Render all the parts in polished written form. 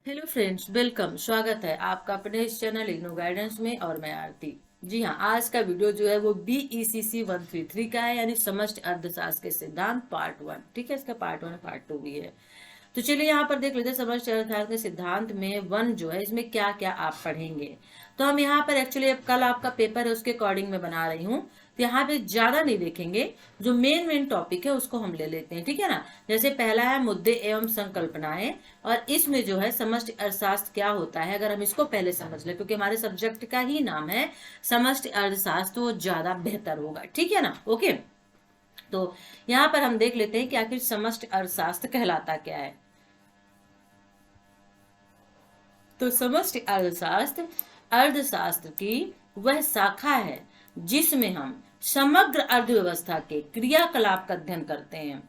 Hello friends, welcome. स्वागत है आपका अपने इस चैनल इग्नो गाइडेंस में। और मैं आरती। जी हाँ, आज का वीडियो जो है वो BECC 133 का है, यानी समष्टि अर्थशास्त्र के सिद्धांत पार्ट 1। ठीक है, इसका पार्ट 1 पार्ट 2 भी है। तो चलिए यहाँ पर देख लेते हैं समष्टि अर्थशास्त्र के सिद्धांत में 1 जो है, इसमें क्या क्या आप पढ़ेंगे। तो हम यहाँ पर एक्चुअली अब कल आपका पेपर है, उसके अकॉर्डिंग मैं बना रही हूँ। तो यहाँ पे ज्यादा नहीं देखेंगे, जो मेन मेन टॉपिक है उसको हम ले लेते हैं। ठीक है ना। जैसे पहला है मुद्दे एवं संकल्पनाएं, और इसमें जो है समष्टि अर्थशास्त्र क्या होता है, अगर हम इसको पहले समझ ले, क्योंकि हमारे सब्जेक्ट का ही नाम है समष्टि अर्थशास्त्र, तो वो ज्यादा बेहतर होगा। ठीक है ना। ओके। तो यहाँ पर हम देख लेते हैं कि आखिर समष्टि अर्थशास्त्र कहलाता क्या है। तो समष्टि अर्थशास्त्र अर्थशास्त्र की वह शाखा है जिसमें हम समग्र अर्थव्यवस्था के क्रियाकलाप का अध्ययन करते हैं।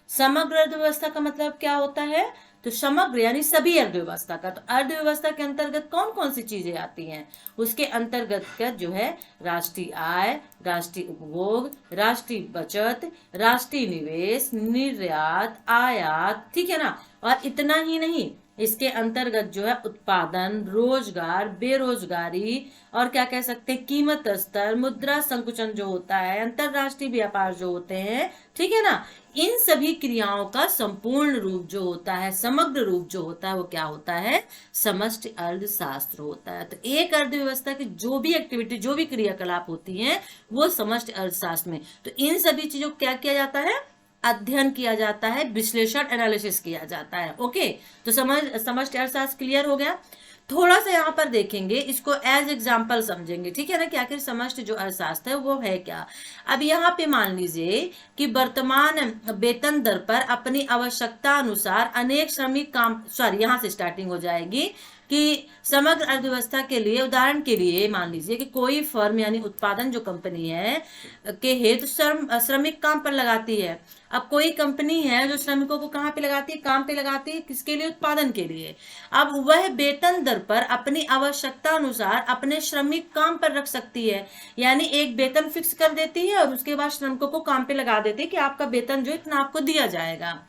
समग्र अर्थव्यवस्था का मतलब क्या होता है? तो समग्र यानी सभी अर्थव्यवस्था का। तो अर्थव्यवस्था के अंतर्गत कौन कौन सी चीजें आती हैं? उसके अंतर्गत का जो है राष्ट्रीय आय, राष्ट्रीय उपभोग, राष्ट्रीय बचत, राष्ट्रीय निवेश, निर्यात, आयात। ठीक है ना। और इतना ही नहीं, इसके अंतर्गत जो है उत्पादन, रोजगार, बेरोजगारी, और क्या कह सकते हैं, कीमत स्तर, मुद्रा संकुचन जो होता है, अंतरराष्ट्रीय व्यापार जो होते हैं। ठीक है ना। इन सभी क्रियाओं का संपूर्ण रूप जो होता है, समग्र रूप जो होता है, वो क्या होता है? समष्टि अर्थशास्त्र होता है। तो एक अर्थव्यवस्था की जो भी एक्टिविटी, जो भी क्रियाकलाप होती हैं, वो समष्टि अर्थशास्त्र में। तो इन सभी चीजों को क्या किया जाता है? अध्ययन किया जाता है, विश्लेषण, एनालिसिस किया जाता है। ओके। तो समष्टि अर्थशास्त्र क्लियर हो गया। थोड़ा सा यहाँ पर देखेंगे, इसको एज एग्जाम्पल समझेंगे। ठीक है ना, कि आखिर समष्टि जो अर्थशास्त्र है वो है क्या। अब यहाँ पे मान लीजिए कि वर्तमान वेतन दर पर अपनी आवश्यकता अनुसार अनेक श्रमिक काम, सॉरी यहाँ से स्टार्टिंग हो जाएगी कि समग्र अर्थव्यवस्था के लिए, उदाहरण के लिए मान लीजिए कि कोई फर्म यानी उत्पादन जो कंपनी है के हेतु श्रमिक काम पर लगाती है। अब कोई कंपनी है जो श्रमिकों को कहाँ पे लगाती है? काम पे लगाती है। किसके लिए? उत्पादन के लिए। अब वह वेतन दर पर अपनी आवश्यकता अनुसार अपने श्रमिक काम पर रख सकती है, यानी एक वेतन फिक्स कर देती है और उसके बाद श्रमिकों को काम पे लगा देती है कि आपका वेतन जो इतना आपको दिया जाएगा।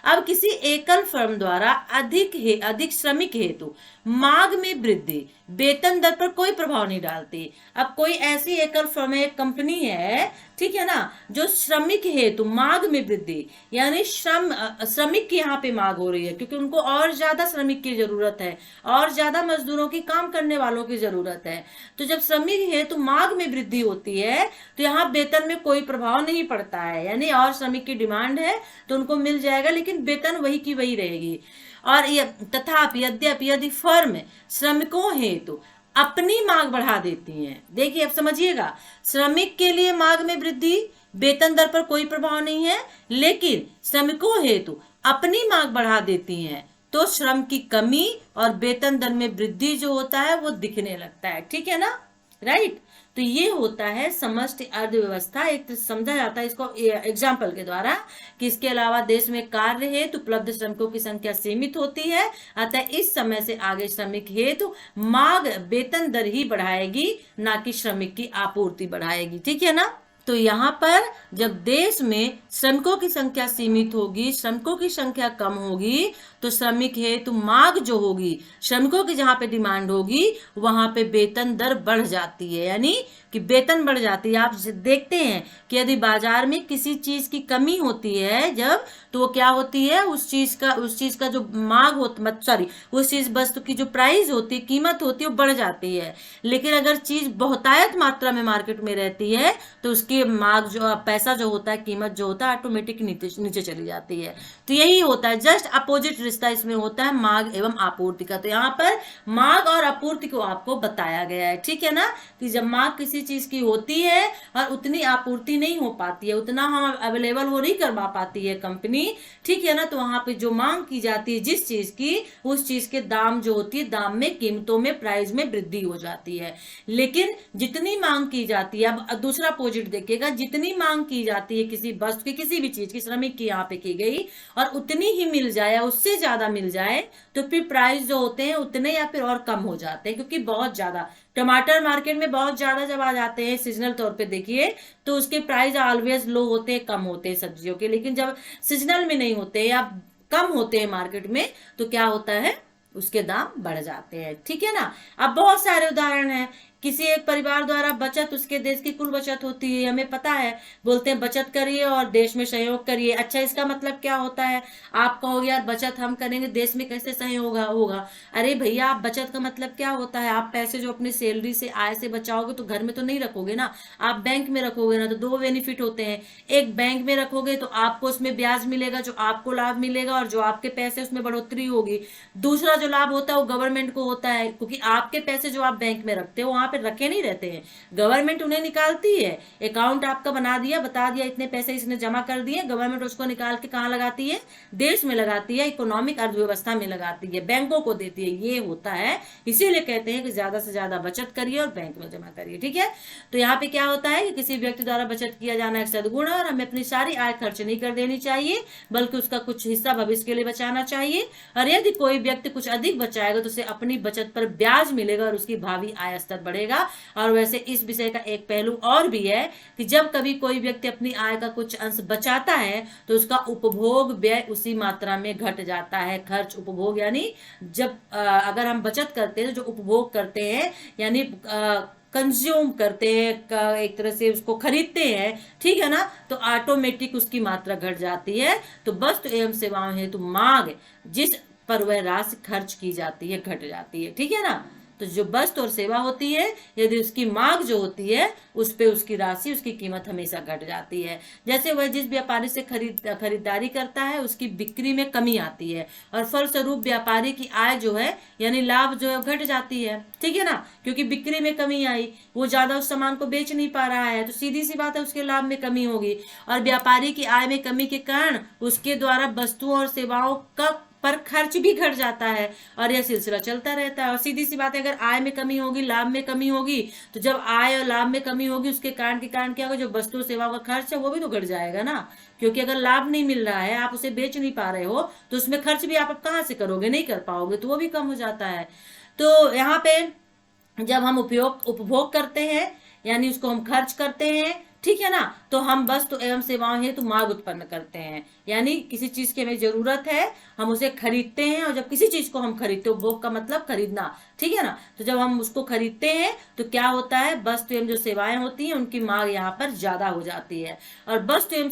अब किसी एकल फर्म द्वारा अधिक श्रमिक हेतु मांग में वृद्धि वेतन दर पर कोई प्रभाव नहीं डालती। अब कोई ऐसी एकल फर्म है, एक कंपनी है, ठीक है ना, जो श्रमिक हेतु मांग में वृद्धि, यानी श्रमिक की यहाँ पे मांग हो रही है, क्योंकि उनको और ज्यादा श्रमिक की जरूरत है, और ज्यादा मजदूरों की, काम करने वालों की जरूरत है। तो जब श्रमिक हेतु मांग में वृद्धि होती है तो यहाँ वेतन में कोई प्रभाव नहीं पड़ता है, यानी और श्रमिक की डिमांड है तो उनको मिल जाएगा, लेकिन वेतन वही की वही रहेगी। और तथापि यद्यपि यदि फर्म श्रमिकों हेतु अपनी मांग बढ़ा देती हैं, देखिए अब समझिएगा, श्रमिक के लिए मांग में वृद्धि, वेतन दर पर कोई प्रभाव नहीं है, लेकिन श्रमिकों हेतु अपनी मांग बढ़ा देती हैं तो श्रम की कमी और वेतन दर में वृद्धि जो होता है वो दिखने लगता है। ठीक है ना। राइट। तो ये होता है समष्टि अर्थव्यवस्था। एक तो समझा जाता है इसको एग्जाम्पल के द्वारा कि इसके अलावा देश में कार्य हेतु उपलब्ध श्रमिकों की संख्या सीमित होती है, अतः इस समय से आगे श्रमिक हेतु मांग वेतन दर ही बढ़ाएगी, ना कि श्रमिक की आपूर्ति बढ़ाएगी। ठीक है ना। तो यहाँ पर जब देश में श्रमिकों की संख्या सीमित होगी, श्रमिकों की संख्या कम होगी, तो श्रमिक हेतु मांग जो होगी, श्रमिकों की जहां पे डिमांड होगी वहां पे वेतन दर बढ़ जाती है, यानी कि वेतन बढ़ जाती है। आप देखते हैं कि यदि बाजार में किसी चीज की कमी होती है जब, तो वो क्या होती है, उस चीज का जो मांग होती, सॉरी, उस चीज वस्तु की जो प्राइस होती है, कीमत होती है, वो बढ़ जाती है। लेकिन अगर चीज बहुतायत मात्रा में मार्केट में रहती है तो उसकी मांग जो, पैसा जो होता है, कीमत जो होता है, ऑटोमेटिक नीचे चली जाती है। तो यही होता है, जस्ट अपोजिट रिश्ता इसमें होता है मांग एवं आपूर्ति का। तो यहाँ पर मांग और आपूर्ति को आपको बताया गया है। ठीक है ना, कि जब मांग किसी चीज की होती है और उतनी आपूर्ति नहीं हो पाती है, उतना हम अवेलेबल वो नहीं करवा पाती है कंपनी, ठीक है ना, तो वहां पे जो मांग की जाती है जिस चीज की, उस चीज के दाम जो होती है, दाम में, कीमतों में, प्राइस में वृद्धि हो जाती है। लेकिन जितनी मांग की जाती है, अब दूसरा अपोजिट देखिएगा, जितनी मांग की जाती है किसी वस्तु की, किसी भी चीज की, श्रमिक की यहाँ पे की गई, और उतनी ही मिल जाए, उससे ज्यादा मिल जाए, तो फिर प्राइस जो होते हैं उतने या फिर और कम हो जाते हैं, क्योंकि बहुत ज्यादा टमाटर मार्केट में बहुत ज्यादा जब आ जाते हैं सीजनल तौर पे देखिए, तो उसके प्राइस ऑलवेज लो होते हैं, कम होते हैं सब्जियों के। लेकिन जब सीजनल में नहीं होते या कम होते हैं मार्केट में, तो क्या होता है, उसके दाम बढ़ जाते हैं। ठीक है ना। अब बहुत सारे उदाहरण हैं। किसी एक परिवार द्वारा बचत उसके देश की कुल बचत होती है, हमें पता है। बोलते हैं बचत करिए और देश में सहयोग करिए। अच्छा, इसका मतलब क्या होता है? आप कहोगे यार बचत हम करेंगे, देश में कैसे सहयोग होगा? अरे भैया, आप बचत का मतलब क्या होता है? आप पैसे जो अपनी सैलरी से, आय से बचाओगे तो घर में तो नहीं रखोगे ना, आप बैंक में रखोगे ना। तो दो बेनिफिट होते हैं। एक, बैंक में रखोगे तो आपको उसमें ब्याज मिलेगा, जो आपको लाभ मिलेगा, और जो आपके पैसे उसमें बढ़ोतरी होगी। दूसरा जो लाभ होता है वो गवर्नमेंट को होता है, क्योंकि आपके पैसे जो आप बैंक में रखते हो वहां पे रखे नहीं रहते हैं, गवर्नमेंट उन्हें निकालती है। अकाउंट आपका बना दिया, बता दिया इतने पैसे इसने जमा कर दिए, गवर्नमेंट उसको निकाल के कहाँ लगाती है? देश में लगाती है, इकोनॉमिक अर्थव्यवस्था में लगाती है, बैंकों को देती है। ये होता है। इसीलिए कहते हैं कि ज्यादा से ज्यादा बचत करिए और बैंक में जमा करिए। ठीक है। तो यहाँ पे क्या होता है कि किसी व्यक्ति द्वारा बचत किया जाना एक सद्गुण है, और हमें अपनी सारी आय खर्च नहीं कर देनी चाहिए, बल्कि उसका कुछ हिस्सा भविष्य के लिए बचाना चाहिए। और यदि कोई व्यक्ति कुछ अधिक बचाएगा तो उसे अपनी बचत पर ब्याज मिलेगा और उसकी भावी आय स्तर बढ़ेगा। और वैसे इस विषय का एक पहलू और भी है कि जब कभी कोई व्यक्ति अपनी आय का कुछ अंश बचाता है तो उसका उपभोग व्यय उसी मात्रा में घट जाता है। खर्च, उपभोग, यानी जब अगर हम बचत करते हैं तो जो उपभोग करते हैं, यानी कंज्यूम करते हैं, एक तरह से उसको खरीदते हैं, ठीक है ना, तो ऑटोमेटिक उसकी मात्रा घट जाती है। तो वस्तु एवं सेवाओं हेतु मांग जिस पर वह राशि खर्च की जाती है घट जाती है। ठीक है ना। तो जो वस्तु और सेवा होती है, यदि उसकी मांग जो होती है उस पे उसकी राशि, उसकी कीमत हमेशा घट जाती है। जैसे वह जिस व्यापारी से खरीदारी करता है उसकी बिक्री में कमी आती है, और फलस्वरूप व्यापारी की आय जो है, यानी लाभ जो है घट जाती है। ठीक है ना, क्योंकि बिक्री में कमी आई, वो ज्यादा उस सामान को बेच नहीं पा रहा है, तो सीधी सी बात है उसके लाभ में कमी होगी। और व्यापारी की आय में कमी के कारण उसके द्वारा वस्तुओं और सेवाओं का पर खर्च भी घट जाता है, और यह सिलसिला चलता रहता है। और सीधी सी बात है, अगर आय में कमी होगी, लाभ में कमी होगी, तो जब आय और लाभ में कमी होगी उसके कारण के कारण क्या होगा? जो वस्तु सेवाओं का खर्च है वो भी तो घट जाएगा ना, क्योंकि अगर लाभ नहीं मिल रहा है, आप उसे बेच नहीं पा रहे हो, तो उसमें खर्च भी आप कहाँ से करोगे? नहीं कर पाओगे, तो वो भी कम हो जाता है। तो यहाँ पे जब हम उपभोग करते हैं, यानी उसको हम खर्च करते हैं, ठीक है ना, तो हम वस्तु एवं सेवाओं हेतु मांग उत्पन्न करते हैं, यानी किसी चीज की हमें जरूरत है, हम उसे खरीदते हैं। और जब किसी चीज को हम खरीदते हैं, उपभोग का मतलब खरीदना, ठीक है ना, तो जब हम उसको खरीदते हैं तो क्या होता है? वस्तु एवं जो सेवाएं होती हैं उनकी मांग यहाँ पर ज्यादा हो जाती है, और वस्तु एवं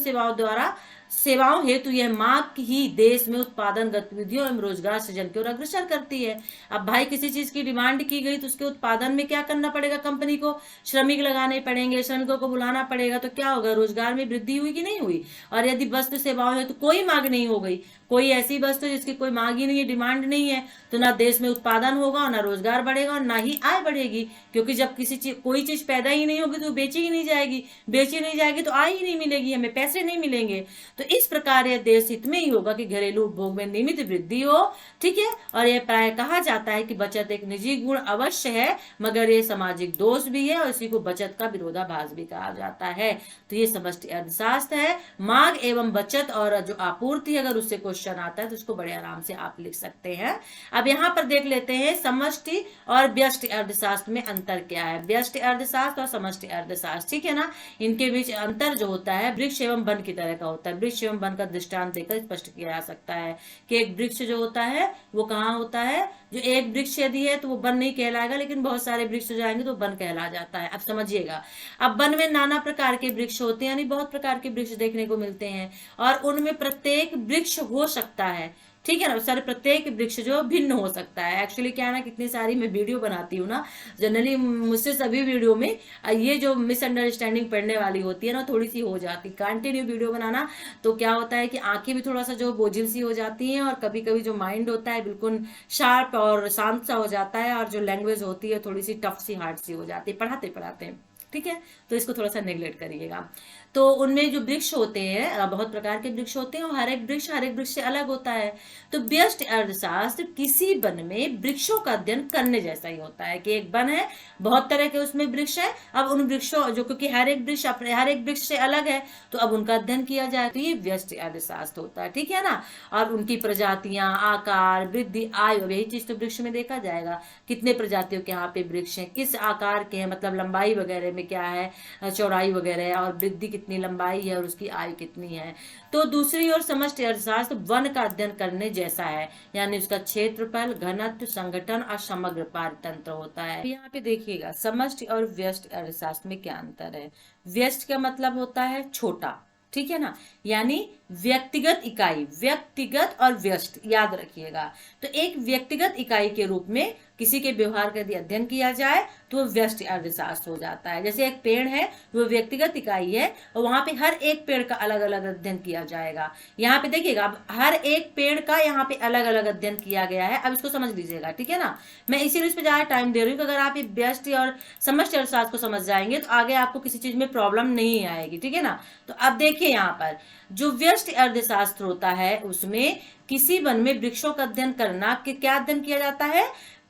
सेवाओं हेतु यह मांग ही देश में उत्पादन गतिविधियों एवं रोजगार सृजन की ओर अग्रसर करती है। अब भाई किसी चीज की डिमांड की गई तो उसके उत्पादन में क्या करना पड़ेगा? कंपनी को श्रमिक लगाने पड़ेंगे, श्रमिकों को बुलाना पड़ेगा, तो क्या होगा? रोजगार में वृद्धि हुई कि नहीं हुई? और यदि वस्तु सेवाओं हेतु कोई मांग नहीं हो गई, कोई ऐसी वस्तु जिसकी कोई मांग ही नहीं है, डिमांड नहीं है, तो ना देश में उत्पादन होगा, और ना रोजगार बढ़ेगा, और ना ही आय बढ़ेगी। क्योंकि जब कोई चीज पैदा ही नहीं होगी तो बेची ही नहीं जाएगी, बेची नहीं जाएगी तो आय ही नहीं मिलेगी, हमें पैसे नहीं मिलेंगे। तो इस प्रकार यह देश हित में ही होगा कि घरेलू उपभोग में नियमित वृद्धि हो। ठीक है। और यह प्राय कहा जाता है कि बचत एक निजी गुण अवश्य है, मगर यह सामाजिक दोष भी है, और इसी को बचत का विरोधाभास भी कहा जाता है। तो ये समष्टि अर्थशास्त्र है। मांग एवं बचत और जो आपूर्ति, अगर उससे क्वेश्चन आता है तो उसको बड़े आराम से आप लिख सकते हैं। अब यहाँ पर देख लेते हैं समष्टि और व्यष्टि अर्थशास्त्र में अंतर क्या है। व्यष्टि अर्थशास्त्र और समष्टि अर्थशास्त्र, ठीक है ना, इनके बीच अंतर जो होता है वृक्ष एवं वन की तरह का होता है। वृक्ष एवं वन का दृष्टांत देकर स्पष्ट किया जा सकता है कि एक वृक्ष जो होता है वो कहाँ होता है? जो एक वृक्ष यदि है तो वो वन नहीं कहलाएगा, लेकिन बहुत सारे वृक्ष हो जाएंगे तो वन कहला जाता है। अब समझिएगा, अब वन में नाना प्रकार के वृक्ष होते हैं, यानी बहुत प्रकार के वृक्ष देखने को मिलते हैं, और उनमें प्रत्येक वृक्ष हो सकता है, ठीक है ना, सारे प्रत्येक वृक्ष जो भिन्न हो सकता है। एक्चुअली क्या है ना, कितनी सारी मैं वीडियो बनाती हूँ ना, जनरली मुझसे सभी वीडियो में ये जो मिसअंडरस्टैंडिंग पड़ने वाली होती है ना, थोड़ी सी हो जाती। कंटिन्यू वीडियो बनाना तो क्या होता है कि आंखें भी थोड़ा सा जो बोझिल सी हो जाती हैं, और कभी कभी जो माइंड होता है बिल्कुल शार्प और शांत सा हो जाता है, और जो लैंग्वेज होती है थोड़ी सी टफ सी, हार्ड सी हो जाती है पढ़ाते पढ़ाते। ठीक है, तो इसको थोड़ा सा नेग्लेक्ट करिएगा। तो उनमें जो वृक्ष होते हैं, बहुत प्रकार के वृक्ष होते हैं, और हर एक वृक्ष से अलग होता है। तो व्यष्टि अर्थशास्त्र किसी वन में वृक्षों का अध्ययन करने जैसा ही होता है कि एक वन है, बहुत तरह के उसमें वृक्ष है, अब उन वृक्षों जो, क्योंकि हर एक वृक्ष से अलग है, तो अब उनका अध्ययन किया जाए, तो ये व्यष्टि अर्थशास्त्र होता है। ठीक है ना, और उनकी प्रजातियां, आकार, वृद्धि, आयु, यही चीज तो वृक्ष में देखा जाएगा। कितने प्रजातियों के यहाँ पे वृक्ष है, किस आकार के हैं, मतलब लंबाई वगैरह में क्या है, चौड़ाई वगैरह, और वृद्धि कितनी लंबाई है और उसकी आयु कितनी है। तो दूसरी ओर समष्टि अर्थशास्त्र वन का अध्ययन करने जैसा है, यानी उसका क्षेत्रफल, घनत्व, संगठन और समग्र पारतंत्र होता है। यहाँ पे देखिएगा समष्टि और व्यष्टि अर्थशास्त्र में क्या अंतर है। व्यष्टि का मतलब होता है छोटा, ठीक है ना, यानी व्यक्तिगत इकाई, व्यक्तिगत और व्यष्टि याद रखिएगा। तो एक व्यक्तिगत इकाई के रूप में किसी के व्यवहार का यदि अध्ययन किया जाए तो वो व्यष्टि अर्थशास्त्र हो जाता है। जैसे एक पेड़ है, वो व्यक्तिगत इकाई है और वहां पे हर एक पेड़ का अलग अलग अध्ययन किया जाएगा। यहाँ पे देखिएगा, अब हर एक पेड़ का यहाँ पे अलग अलग अध्ययन किया गया है। अब इसको समझ लीजिएगा, ठीक है ना। मैं इसीलिए इस पे ज्यादा टाइम दे रही हूँ कि अगर आप ये व्यष्टि और समष्टि अर्थशास्त्र को समझ जाएंगे तो आगे आपको किसी चीज में प्रॉब्लम नहीं आएगी, ठीक है ना। तो अब देखिए यहाँ पर जो व्यष्टि अर्थशास्त्र होता है उसमें किसी वन में वृक्षों का अध्ययन करना कि क्या अध्ययन किया जाता है,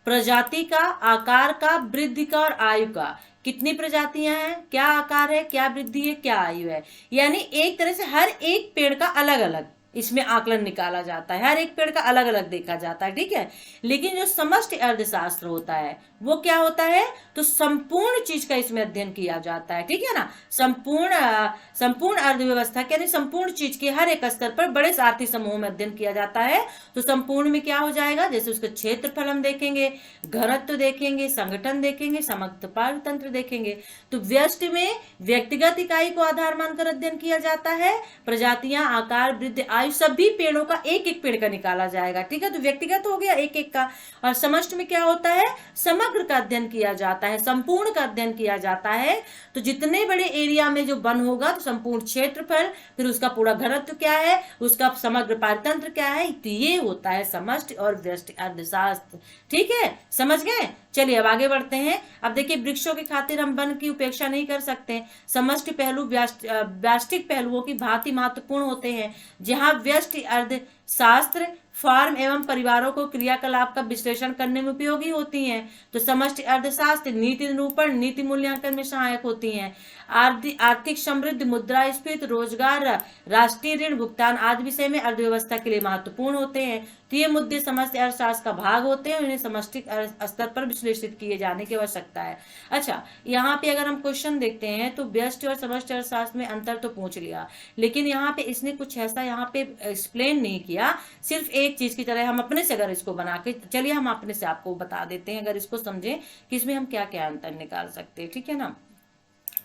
प्रजाति का, आकार का, वृद्धि का और आयु का। कितनी प्रजातियां हैं, क्या आकार है, क्या वृद्धि है, क्या आयु है, यानी एक तरह से हर एक पेड़ का अलग अलग इसमें आकलन निकाला जाता है, हर एक पेड़ का अलग अलग देखा जाता है, ठीक है। लेकिन जो समष्टि अर्थशास्त्र होता है वो क्या होता है, तो संपूर्ण चीज का इसमें अध्ययन किया जाता है, ठीक है ना। संपूर्ण अर्थव्यवस्था के यानी संपूर्ण चीज के हर एक स्तर पर बड़े आर्थिक समूहों में अध्ययन किया जाता है। तो संपूर्ण में क्या हो जाएगा, जैसे उसका क्षेत्रफल हम देखेंगे, घनत्व देखेंगे, संगठन देखेंगे, समग्र पारतंत्र देखेंगे। तो व्यष्टि में व्यक्तिगत इकाई को आधार मानकर अध्ययन किया जाता है, प्रजातियां, आकार, वृद्धि, आयु सभी पेड़ों का एक एक पेड़ का निकाला जाएगा, ठीक है। तो व्यक्तिगत हो गया एक एक का। और समष्टि में क्या होता है, समग्र का अध्ययन किया जाता है, संपूर्ण का अध्ययन किया जाता है। तो जितने बड़े एरिया में जो वन होगा तो संपूर्ण क्षेत्रफल, फिर उसका पूरा घनत्व क्या है, उसका समग्र पारतंत्र क्या है, तो ये होता है समष्टि और व्यष्टि अर्थशास्त्र, ठीक है। समझ गए। चलिए अब आगे बढ़ते हैं। अब देखिए वृक्षों की खातिर हम वन की उपेक्षा नहीं कर सकते। समष्टि पहलू व्यष्टिक पहलुओं की भांति महत्वपूर्ण होते हैं। जहां व्यष्टि अर्थशास्त्र फार्म एवं परिवारों को क्रियाकलाप का विश्लेषण करने में उपयोगी होती हैं, तो समष्टि अर्थशास्त्र नीति निरूपण, नीति मूल्यांकन में सहायक होती हैं। आर्थिक समृद्धि, मुद्रास्फीति, रोजगार, राष्ट्रीय ऋण भुगतान आदि विषय में अर्थव्यवस्था के लिए महत्वपूर्ण होते हैं। तो ये मुद्दे समष्टि अर्थशास्त्र का भाग होते हैं, उन्हें समष्टि स्तर पर विश्लेषित किए जाने की आवश्यकता है। अच्छा, यहाँ पे अगर हम क्वेश्चन देखते हैं तो व्यष्टि और समष्टि अर्थशास्त्र में अंतर तो पूछ लिया, लेकिन यहाँ पे इसने कुछ ऐसा यहाँ पे एक्सप्लेन नहीं किया, सिर्फ एक चीज की तरह हम अपने से अगर इसको बना के चलिए, हम अपने से आपको बता देते हैं, अगर इसको समझें कि इसमें हम क्या क्या अंतर निकाल सकते हैं, ठीक है ना।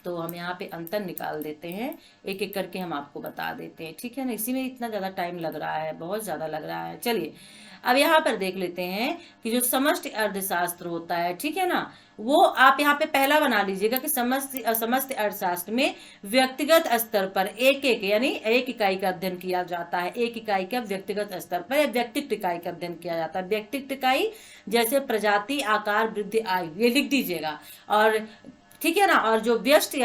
तो हम यहाँ पे अंतर निकाल देते हैं, एक एक करके हम आपको बता देते हैं, ठीक है ना। इसी में इतना ज्यादा टाइम लग रहा है, बहुत ज्यादा लग रहा है। चलिए अब यहाँ पर देख लेते हैं कि जो समष्टि अर्थशास्त्र होता है, ठीक है ना, वो आप यहाँ पे पहला बना लीजिएगा कि समष्टि अर्थशास्त्र में व्यक्तिगत स्तर पर एक एक यानी एक इकाई का अध्ययन किया जाता है। एक इकाई का व्यक्तिगत स्तर पर व्यक्तिगत इकाई का अध्ययन किया जाता है। व्यक्तिगत इकाई जैसे प्रजाति, आकार, वृद्धि, आयु, ये लिख दीजिएगा। और ठीक है ना। और जो व्यष्टि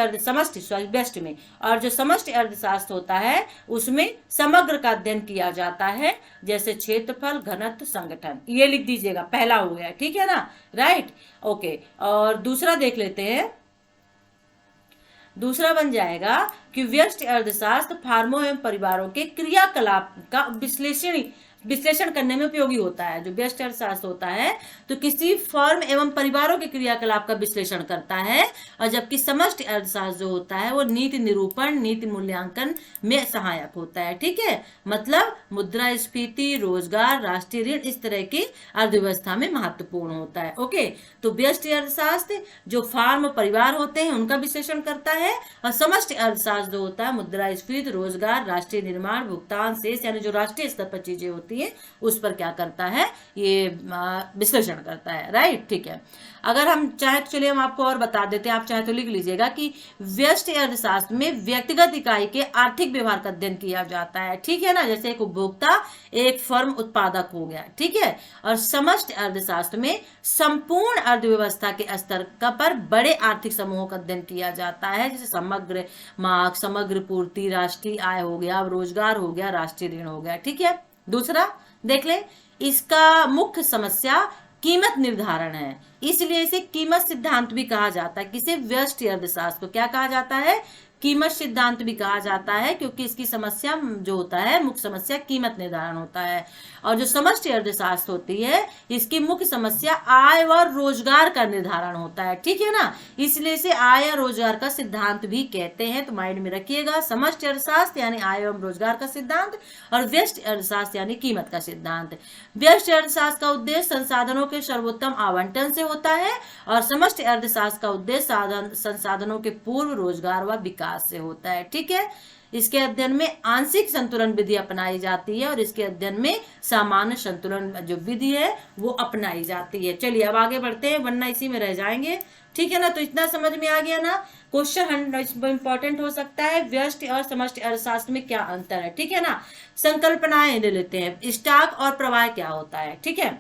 व्यष्टि में और जो समष्टि अर्थशास्त्र होता है उसमें समग्र का अध्ययन किया जाता है, जैसे क्षेत्रफल, घनत्व, संगठन, ये लिख दीजिएगा, पहला हो गया, ठीक है ना, राइट, ओके। और दूसरा देख लेते हैं, दूसरा बन जाएगा कि व्यष्टि अर्थशास्त्र फार्मों एवं परिवारों के क्रियाकलाप का विश्लेषण करने में उपयोगी होता है। जो व्यष्टि अर्थशास्त्र होता है तो किसी फर्म एवं परिवारों के क्रियाकलाप का विश्लेषण करता है, और जबकि समष्टि अर्थशास्त्र जो होता है वो नीति निरूपण, नीति मूल्यांकन में सहायक होता है, ठीक है। मतलब मुद्रास्फीति, रोजगार, राष्ट्रीय ऋण, इस तरह की अर्थव्यवस्था में महत्वपूर्ण होता है, ओके। तो व्यष्टि अर्थशास्त्र जो फार्म परिवार होते हैं उनका विश्लेषण करता है, और समष्टि अर्थशास्त्र जो होता है मुद्रास्फीति, रोजगार, राष्ट्रीय निर्माण, भुगतान, शेष, यानी जो राष्ट्रीय स्तर पर चीजें होती है उस पर क्या करता है, ये विश्लेषण करता है, राइट, ठीक है। अगर हम चाहे तो चलिए हम आपको और बता देते हैं, आप चाहे तो लिख लीजिएगा कि व्यष्टि अर्थशास्त्र में व्यक्तिगत इकाई के आर्थिक व्यवहार का अध्ययन किया जाता है, ठीक है ना। जैसे एक उपभोक्ता, एक फर्म उत्पादक हो गया, ठीक है। और समष्टि अर्थशास्त्र में संपूर्ण अर्थव्यवस्था के स्तर पर बड़े आर्थिक समूहों का अध्ययन किया जाता है, जैसे समग्र मांग, समग्र पूर्ति, राष्ट्रीय आय हो गया, रोजगार हो गया, राष्ट्रीय ऋण हो गया, ठीक है। दूसरा देख ले, इसका मुख्य समस्या कीमत निर्धारण है, इसलिए इसे कीमत सिद्धांत भी कहा जाता है। किसे, व्यष्टि अर्थशास्त्र को क्या कहा जाता है, कीमत सिद्धांत भी कहा जाता है, क्योंकि इसकी समस्या जो होता है, मुख्य समस्या कीमत निर्धारण होता है। और जो समष्टि अर्थशास्त्र होती है, इसकी मुख्य समस्या आय और रोजगार का निर्धारण होता है, ठीक है ना। इसलिए इसे आय और रोजगार का सिद्धांत भी कहते हैं, तो माइंड में रखिएगा। समष्टि अर्थशास्त्र यानी आय एवं रोजगार का सिद्धांत, और व्यष्टि अर्थशास्त्र यानी कीमत का सिद्धांत। व्यष्टि अर्थशास्त्र का उद्देश्य संसाधनों के सर्वोत्तम आवंटन से होता है, और समष्टि अर्थशास्त्र का उद्देश्य संसाधनों के पूर्व रोजगार व विकास से होता है, ठीक है। इसके अध्ययन में आंशिक संतुलन विधि अपनाई जाती है, और इसके अध्ययन में सामान्य संतुलन जो विधि है वो अपनाई जाती है। चलिए अब आगे बढ़ते हैं, वरना इसी में रह जाएंगे, ठीक है ना। तो इतना समझ में आ गया ना। क्वेश्चन इंपॉर्टेंट हो सकता है, व्यष्टि और समष्टि अर्थशास्त्र में क्या अंतर है, ठीक है ना। संकल्पनाएं ले लेते हैं। स्टॉक और प्रवाह क्या होता है, ठीक है।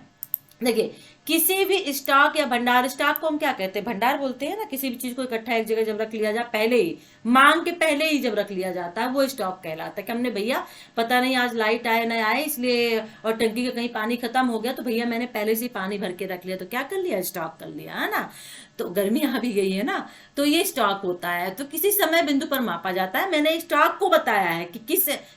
देखिए, किसी भी स्टॉक या भंडार, स्टॉक को हम क्या कहते हैं, भंडार बोलते हैं ना। किसी भी चीज को इकट्ठा एक जगह जब रख लिया जाए, पहले ही मांग के पहले ही जब रख लिया जाता है, वो स्टॉक कहलाता है। कि हमने भैया पता नहीं आज लाइट आए ना आए, इसलिए और टंकी का कहीं पानी खत्म हो गया, तो भैया मैंने पहले से पानी भर के रख लिया, तो क्या कर लिया, स्टॉक कर लिया, है ना। तो गर्मी आ भी गई है ना, तो ये स्टॉक होता है। तो किसी समय बिंदु पर मापा जाता है। मैंने स्टॉक को बताया है कि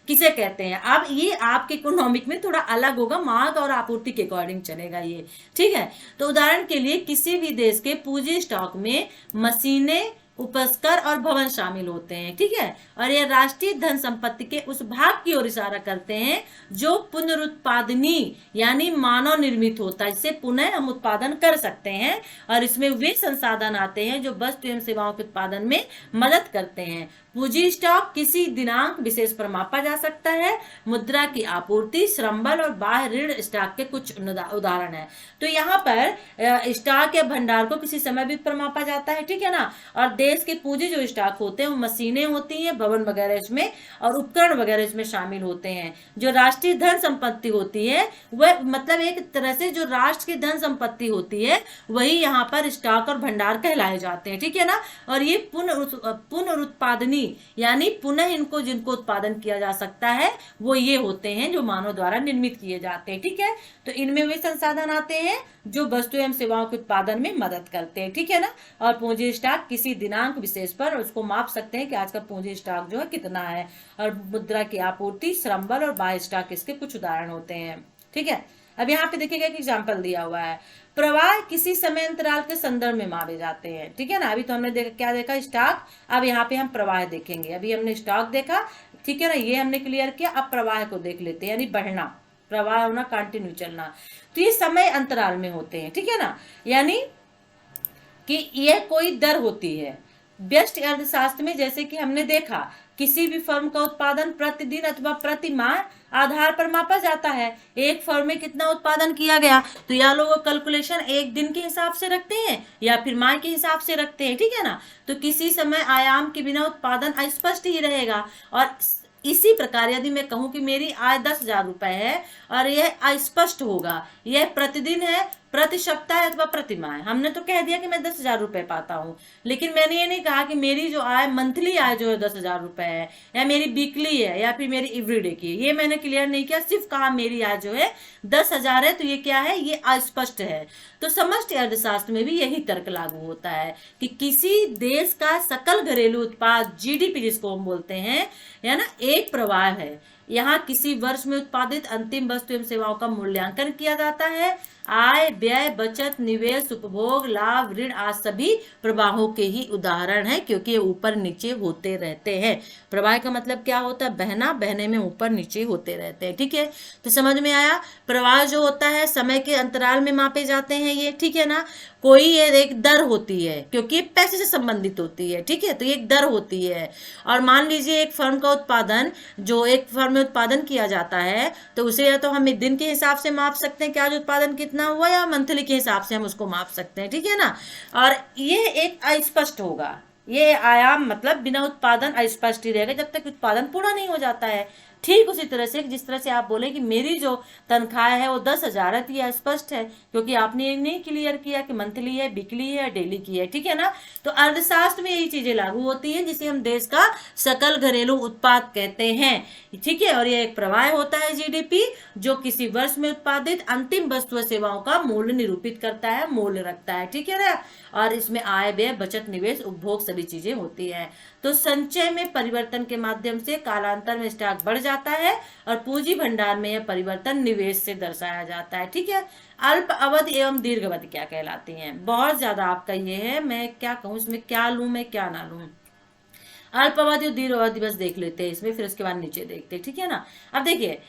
किसे कहते हैं। अब ये आपके इकोनॉमिक में थोड़ा अलग होगा, मांग और आपूर्ति के अकॉर्डिंग चलेगा ये, ठीक है। तो उदाहरण के लिए किसी भी देश के पूंजी स्टॉक में मशीनें, उपस्कर और भवन शामिल होते हैं, ठीक है। और ये राष्ट्रीय धन संपत्ति के उस भाग की ओर इशारा करते हैं जो पुनरुत्पादनी यानी मानव निर्मित होता है, जिससे पुनः हम उत्पादन कर सकते हैं। और इसमें वे संसाधन आते हैं जो वस्तु एवं सेवाओं के उत्पादन में मदद करते हैं। पूंजी स्टॉक किसी दिनांक विशेष पर मापा जा सकता है। मुद्रा की आपूर्ति, श्रम बल और बाह्य ऋण स्टॉक के कुछ उदाहरण है। तो यहाँ पर स्टॉक या भंडार को किसी समय भी पर मापा जाता है, ठीक है ना। और देश के पूंजी जो स्टॉक होते हैं वो मशीनें होती हैं, भवन वगैरह इसमें, और उपकरण वगैरह इसमें शामिल होते हैं। जो राष्ट्रीय धन संपत्ति होती है वह मतलब एक तरह से जो राष्ट्र की धन संपत्ति होती है वही यहाँ पर स्टॉक और भंडार कहलाए जाते हैं, ठीक है ना। और ये पुनरुत्पादनी यानी पुनः इनको जिनको उत्पादन किया जा सकता है वो ये होते हैं जो मानव द्वारा निर्मित किए जाते हैं, ठीक है। तो इनमें वे संसाधन आते हैं जो वस्तु एवं सेवाओं के उत्पादन में मदद करते हैं, ठीक है ना। और पूंजी स्टॉक किसी दिनांक विशेष पर उसको माप सकते हैं कि आज का पूंजी स्टॉक जो है कितना है। और मुद्रा की आपूर्ति, श्रम बल और बाह्य स्टॉक इसके कुछ उदाहरण होते हैं, ठीक है। अब यहाँ पे देखिएगा एक एग्जाम्पल दिया हुआ है। प्रवाह किसी समय अंतराल के संदर्भ में मापे जाते हैं, ठीक है ना। अभी तो हमने क्या देखा, स्टॉक। अब यहाँ पे हम प्रवाह देखेंगे। अभी हमने स्टॉक देखा, ठीक है ना, ये हमने क्लियर किया। अब प्रवाह को देख लेते हैं, यानी बढ़ना, प्रवाह होना, कंटिन्यू चलना। तो ये समय अंतराल में होते हैं, ठीक है ना। यानी कि यह कोई दर होती है। व्यष्टि अर्थशास्त्र में जैसे कि हमने देखा, किसी भी फर्म का उत्पादन प्रतिदिन अथवा प्रति माह आधार पर मापा जाता है। एक फर्म में कितना उत्पादन किया गया, तो या लोग कैलकुलेशन एक दिन के हिसाब से रखते हैं या फिर माह के हिसाब से रखते हैं, ठीक है ना। तो किसी समय आयाम के बिना उत्पादन अस्पष्ट ही रहेगा। और इसी प्रकार यदि मैं कहूं कि मेरी आय 10,000 रुपए है और यह अस्पष्ट होगा, यह प्रतिदिन है, प्रति सप्ताह अथवा प्रति माह। हमने तो कह दिया कि मैं 10,000 रुपए पाता हूँ, लेकिन मैंने ये नहीं कहा कि मेरी जो आय मंथली आय जो है 10,000 रुपए है, या मेरी वीकली है, या फिर मेरी एवरीडे की। ये मैंने क्लियर नहीं किया, सिर्फ कहा मेरी आय जो है 10,000 है। तो ये क्या है, ये अस्पष्ट है। तो समष्टि अर्थशास्त्र में भी यही तर्क लागू होता है कि किसी देश का सकल घरेलू उत्पाद, जीडीपी जिसको हम बोलते हैं, या ना, एक प्रवाह है। यहाँ किसी वर्ष में उत्पादित अंतिम वस्तु एवं सेवाओं का मूल्यांकन किया जाता है। आय, व्यय, बचत, निवेश, उपभोग, लाभ, ऋण आज सभी प्रवाहों के ही उदाहरण हैं, क्योंकि ये ऊपर नीचे होते रहते हैं। प्रवाह का मतलब क्या होता है, बहना, बहने में ऊपर नीचे होते रहते हैं, ठीक है। तो समझ में आया। प्रवाह जो होता है समय के अंतराल में मापे जाते हैं ये, ठीक है ना। कोई ये एक दर होती है, क्योंकि पैसे से संबंधित होती है, ठीक है। तो ये एक दर होती है। और मान लीजिए एक फर्म का उत्पादन, जो एक फर्म में उत्पादन किया जाता है, तो उसे या तो हम दिन के हिसाब से माप सकते हैं कि आज उत्पादन कितना हुआ, या मंथली के हिसाब से हम उसको माप सकते हैं, ठीक है ना। और ये एक अस्पष्ट होगा, ये आयाम मतलब बिना उत्पादन अस्पष्ट ही रहेगा जब तक उत्पादन पूरा नहीं हो जाता है। ठीक उसी तरह से जिस तरह से आप बोले कि मेरी जो तनख्वाह है वो 10,000 है, तो ये स्पष्ट है, क्योंकि आपने ये नहीं क्लियर किया कि मंथली है, वीकली है, डेली की है, ठीक है ना। तो अर्थशास्त्र में यही चीजें लागू होती हैं जिसे हम देश का सकल घरेलू उत्पाद कहते हैं, ठीक है। और ये एक प्रवाह होता है जीडीपी, जो किसी वर्ष में उत्पादित अंतिम वस्तु सेवाओं का मूल्य निरूपित करता है, मूल्य रखता है, ठीक है ना। और इसमें आय, व्यय, बचत, निवेश, उपभोग सभी चीजें होती है। तो संचय में परिवर्तन के माध्यम से कालांतर में स्टॉक बढ़ जाता है और पूंजी भंडार में यह परिवर्तन निवेश से दर्शाया जाता है। ठीक है। अल्प अवधि एवं दीर्घ अवधि क्या कहलाती हैं? बहुत ज्यादा आपका ये है, मैं क्या कहूँ इसमें, क्या लूं मैं क्या ना लूं। अल्प अवधि और दीर्घ अवधि बस देख लेते हैं इसमें, फिर उसके बाद नीचे देखते हैं। ठीक है ना। अब देखिए,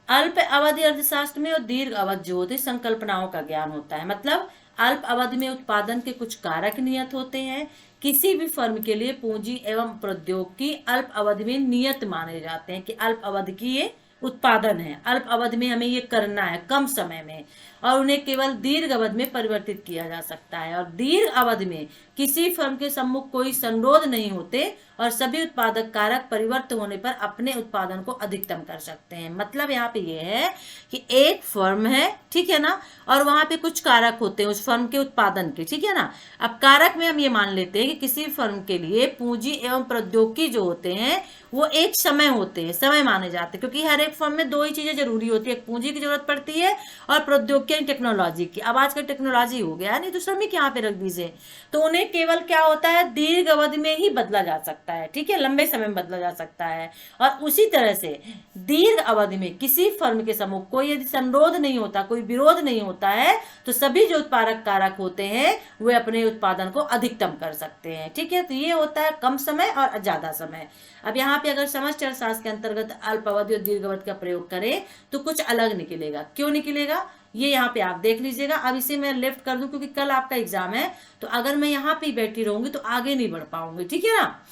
अल्प अवधि अर्थशास्त्र में और दीर्घ अवधि जो होती है संकल्पनाओं का ज्ञान होता है। मतलब अल्प अवधि में उत्पादन के कुछ कारक नियत होते हैं। किसी भी फर्म के लिए पूंजी एवं प्रौद्योगिकी अल्प अवधि में नियत माने जाते हैं कि अल्प अवधि की ये उत्पादन है, अल्प अवधि में हमें ये करना है कम समय में, और उन्हें केवल दीर्घ अवधि में परिवर्तित किया जा सकता है। और दीर्घ अवधि में किसी फर्म के सम्मुख कोई संरोध नहीं होते और सभी उत्पादक कारक परिवर्तित होने पर अपने उत्पादन को अधिकतम कर सकते हैं। मतलब यहाँ पे ये है कि एक फर्म है, ठीक है ना, और वहां पे कुछ कारक होते हैं उस फर्म के उत्पादन के। ठीक है ना। अब कारक में हम ये मान लेते हैं कि किसी फर्म के लिए पूंजी एवं प्रौद्योगिकी जो होते हैं वो एक समय होते हैं, समय माने जाते हैं, क्योंकि हर एक फर्म में दो ही चीजें जरूरी होती है, एक पूंजी की जरूरत पड़ती है और प्रौद्योगिकी टेक्नोलॉजी की। अब आजकल टेक्नोलॉजी हो गया, नहीं तो श्रमिक यहाँ पे रख दीजिए, तो उन्हें केवल क्या होता है, दीर्घ अवधि में ही बदला जा सकता है। ठीक है, लंबे समय में बदला जा सकता है। और उसी तरह से दीर्घ अवधि में किसी फर्म के समूह कोई यदि संरोध नहीं होता, कोई विरोध नहीं होता है, तो सभी जो उत्पादक कारक होते हैं वे अपने उत्पादन को अधिकतम कर सकते हैं। ठीक है, तो ये होता है कम समय और ज्यादा समय। अब यहाँ पे अगर समष्टि अर्थशास्त्र के अंतर्गत अल्प अवधि और दीर्घ अवधि का प्रयोग करें तो कुछ अलग निकलेगा। क्यों निकलेगा ये यहाँ पे आप देख लीजिएगा। अब इसे मैं लेफ्ट कर दूं क्योंकि कल आपका एग्जाम है, तो अगर मैं यहाँ पे बैठी रहूंगी तो आगे नहीं बढ़ पाऊंगी। ठीक है ना।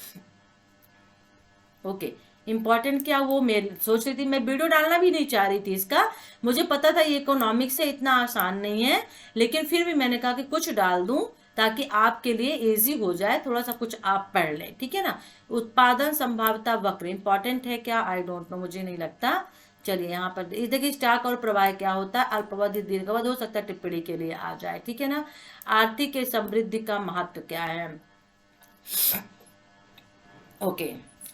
ओके, इंपॉर्टेंट क्या, वो मैं सोच रही थी, मैं वीडियो डालना भी नहीं चाह रही थी इसका, मुझे पता था ये इकोनॉमिक्स से इतना आसान नहीं है, लेकिन फिर भी मैंने कहा कि कुछ डाल दूं ताकि आपके लिए इजी हो जाए, थोड़ा सा कुछ आप पढ़ लें। ठीक है ना। उत्पादन संभाव्यता वक्र इंपॉर्टेंट है क्या, आई डोंट नो, मुझे नहीं लगता। चलिए यहाँ पर देखिए स्टॉक और प्रवाह क्या होता है, अल्पावधि दीर्घ अवधि हो सकता है टिप्पणी के लिए आ जाए। ठीक है ना। आर्थिक समृद्धि का महत्व क्या है। ओके,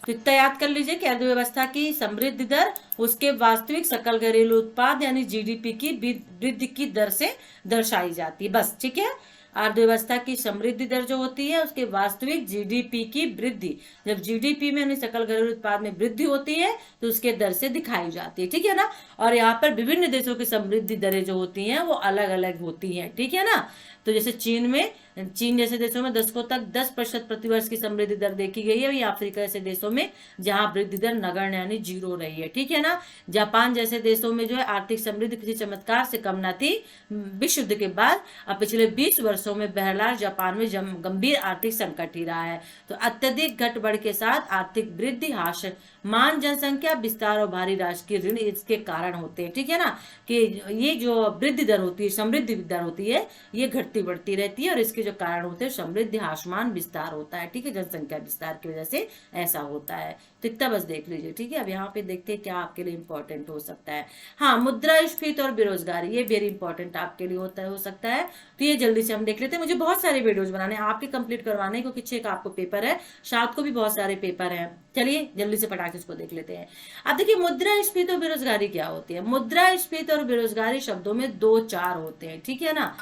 तो इतना याद कर लीजिए कि अर्थव्यवस्था की समृद्धि दर उसके वास्तविक सकल घरेलू उत्पाद यानी जीडीपी की वृद्धि की दर से दर्शाई जाती है, बस। ठीक है, अर्थव्यवस्था की समृद्धि दर जो होती है उसके वास्तविक जीडीपी की वृद्धि, जब जीडीपी में सकल घरेलू उत्पाद में वृद्धि होती है तो उसके दर से दिखाई जाती है। ठीक है ना। और यहाँ पर विभिन्न देशों की समृद्धि दरें जो होती हैं वो अलग अलग होती हैं। ठीक है ना। तो जैसे चीन जैसे देशों में दशकों तक 10% प्रतिवर्ष की समृद्धि दर देखी गई है, वही अफ्रीका जैसे देशों में जहां वृद्धि दर नगण्य यानी जीरो रही है। ठीक है ना। जापान जैसे देशों में जो है आर्थिक समृद्धि किसी चमत्कार से कम न थी विश्व युद्ध के बाद। अब पिछले 20 वर्षों में बहरहाल जापान में गंभीर आर्थिक संकट ही रहा है। तो अत्यधिक घट बढ़ के साथ आर्थिक वृद्धि, ह्रास, मान जनसंख्या विस्तार और भारी राष्ट्रीय ऋण इसके कारण होते हैं। ठीक है ना। कि ये जो वृद्धि दर होती है, समृद्धि दर होती है, ये घटती बढ़ती रहती है और इसके जो कारण होते हैं समृद्धि, ह्रासमान, विस्तार होता है। ठीक है, जनसंख्या विस्तार की वजह से ऐसा होता है। तो इतना बस देख लीजिए। ठीक है, अब यहाँ पे देखते हैं क्या आपके लिए इंपॉर्टेंट हो सकता है। हाँ, मुद्रास्फीति और बेरोजगारी, ये वेरी इंपॉर्टेंट आपके लिए हो सकता है। तो ये जल्दी से हम देख लेते हैं। मुझे बहुत सारे वीडियोज बनाने आपके कंप्लीट करवाने, क्योंकि 6 का आपको पेपर है, 7 को भी बहुत सारे पेपर है। चलिए जल्दी से पटाखे इसको देख लेते हैं। अब देखिए मुद्रास्फीति और बेरोजगारी क्या होती है। मुद्रास्फीति और बेरोजगारी शब्दों में 2 चार होते हैं। ठीक है ना।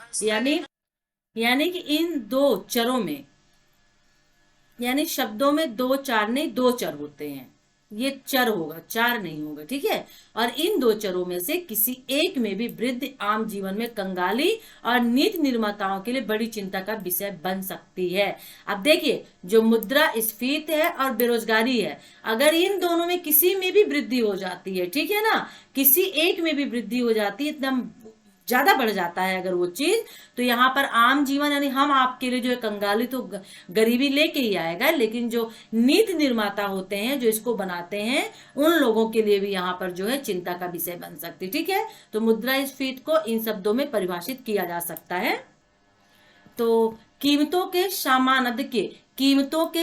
यानी कि इन 2 चरों में, यानी शब्दों में 2 चार नहीं 2 चर होते हैं। ये चर होगा, चार नहीं होगा। ठीक है। और इन 2 चरों में से किसी एक में भी वृद्धि आम जीवन में कंगाली और नीति निर्माताओं के लिए बड़ी चिंता का विषय बन सकती है। अब देखिए, जो मुद्रास्फीति है और बेरोजगारी है, अगर इन दोनों में किसी में भी वृद्धि हो जाती है, ठीक है ना, किसी एक में भी वृद्धि हो जाती है, एकदम ज्यादा बढ़ जाता है अगर वो चीज, तो यहाँ पर आम जीवन यानी हम आपके लिए जो है कंगाली तो गरीबी लेके ही आएगा, लेकिन जो नीति निर्माता होते हैं जो इसको बनाते हैं उन लोगों के लिए भी यहाँ पर जो है चिंता का विषय बन सकती। ठीक है। तो मुद्रास्फीति को इन शब्दों में परिभाषित किया जा सकता है। तो कीमतों के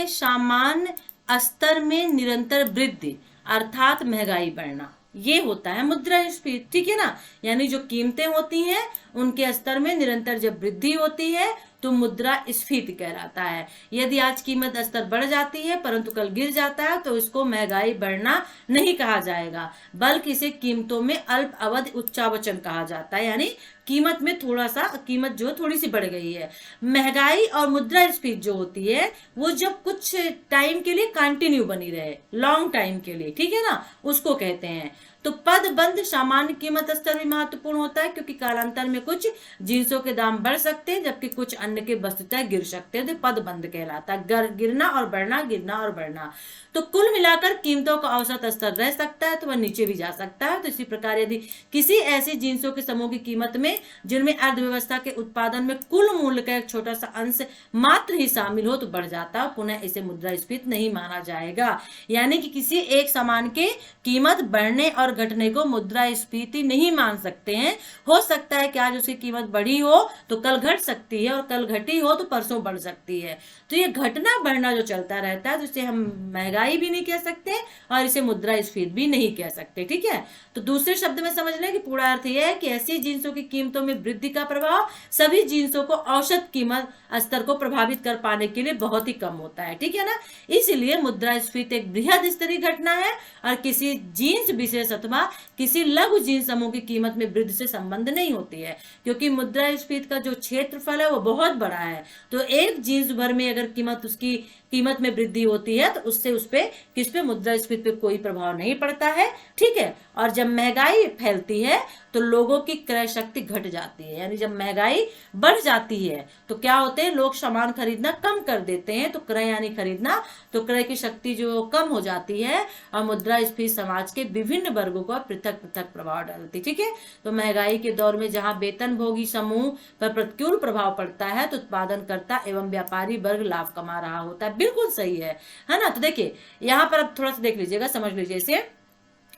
सामान्य स्तर में निरंतर वृद्धि अर्थात महंगाई बढ़ना, ये होता है मुद्रास्फीति। ठीक है ना। यानी जो कीमतें होती हैं उनके स्तर में निरंतर जब वृद्धि होती है तो मुद्रास्फीति कहलाता है। यदि आज कीमत स्तर बढ़ जाती है परंतु कल गिर जाता है तो इसको महंगाई बढ़ना नहीं कहा जाएगा, बल्कि इसे कीमतों में अल्प अवधि उच्चावचन कहा जाता है, यानी कीमत में थोड़ा सा कीमत जो थोड़ी सी बढ़ गई है। महंगाई और मुद्रास्फीति जो होती है वो जब कुछ टाइम के लिए कंटिन्यू बनी रहे, लॉन्ग टाइम के लिए, ठीक है ना, उसको कहते हैं। तो पदबंध सामान्य कीमत स्तर भी महत्वपूर्ण होता है, क्योंकि कालांतर में कुछ जिन्सों के दाम बढ़ सकते हैं जबकि कुछ अन्य के वस्तुतः गिर सकते हैं, तो पदबंध कहलाता है। गिरना और बढ़ना, गिरना और बढ़ना। तो कुल मिलाकर कीमतों का औसत स्तर रह सकता है तो वह नीचे भी जा सकता है। तो इसी प्रकार यदि किसी ऐसी जिन्सों के समूह की कीमत में जिनमें अर्थव्यवस्था के उत्पादन में कुल मूल्य का एक छोटा सा अंश मात्र ही शामिल हो तो बढ़ जाता है, पुनः इसे मुद्रास्फीति नहीं माना जाएगा। यानी कि किसी एक सामान के कीमत बढ़ने और घटने को मुद्रास्फीति नहीं मान सकते हैं। हो सकता है कि आज उसकी कीमत बढ़ी हो तो कल घट सकती है, और कल घटी हो तो परसों बढ़ सकती है। तो ये घटना बढ़ना जो चलता रहता है तो इसे हम महंगाई भी नहीं कह सकते और इसे मुद्रास्फीति भी नहीं कह सकते, ठीक है। तो दूसरे शब्द में समझ लें कि पूरा अर्थ यह है कि ऐसी जिन्सों की कीमतों में वृद्धि का प्रभाव सभी जिन्सों को औसत कीमत स्तर को प्रभावित कर पाने के लिए बहुत ही कम होता है, ठीक है ना। इसलिए मुद्रास्फीति एक बृहद स्तरीय घटना है और किसी जीन्स विशेष अथवा किसी लघु जीन्स समूह की कीमत में वृद्धि से संबंध नहीं होती है, क्योंकि मुद्रास्फीति का जो क्षेत्रफल है वो बहुत बड़ा है। तो एक जीन्स भर में अगर उसकी कीमत में वृद्धि होती है तो उससे उस पे किस पे मुद्रास्फीति पे कोई प्रभाव नहीं पड़ता है, ठीक है। और जब महंगाई फैलती है तो लोगों की क्रय शक्ति घट जाती है, यानी जब महंगाई बढ़ जाती है तो क्या होते हैं, लोग सामान खरीदना कम कर देते हैं, तो क्रय यानी खरीदना, तो क्रय की शक्ति जो कम हो जाती है और मुद्रास्फीति समाज के विभिन्न वर्गों को पृथक पृथक प्रभाव डालती, ठीक है। तो महंगाई के दौर में जहां वेतन भोगी समूह पर प्रतिकूल प्रभाव पड़ता है तो उत्पादनकर्ता एवं व्यापारी वर्ग लाभ कमा रहा होता है। बिल्कुल सही है ना। तो देखिए यहाँ पर अब थोड़ा सा देख लीजिएगा, समझ लीजिए इसे,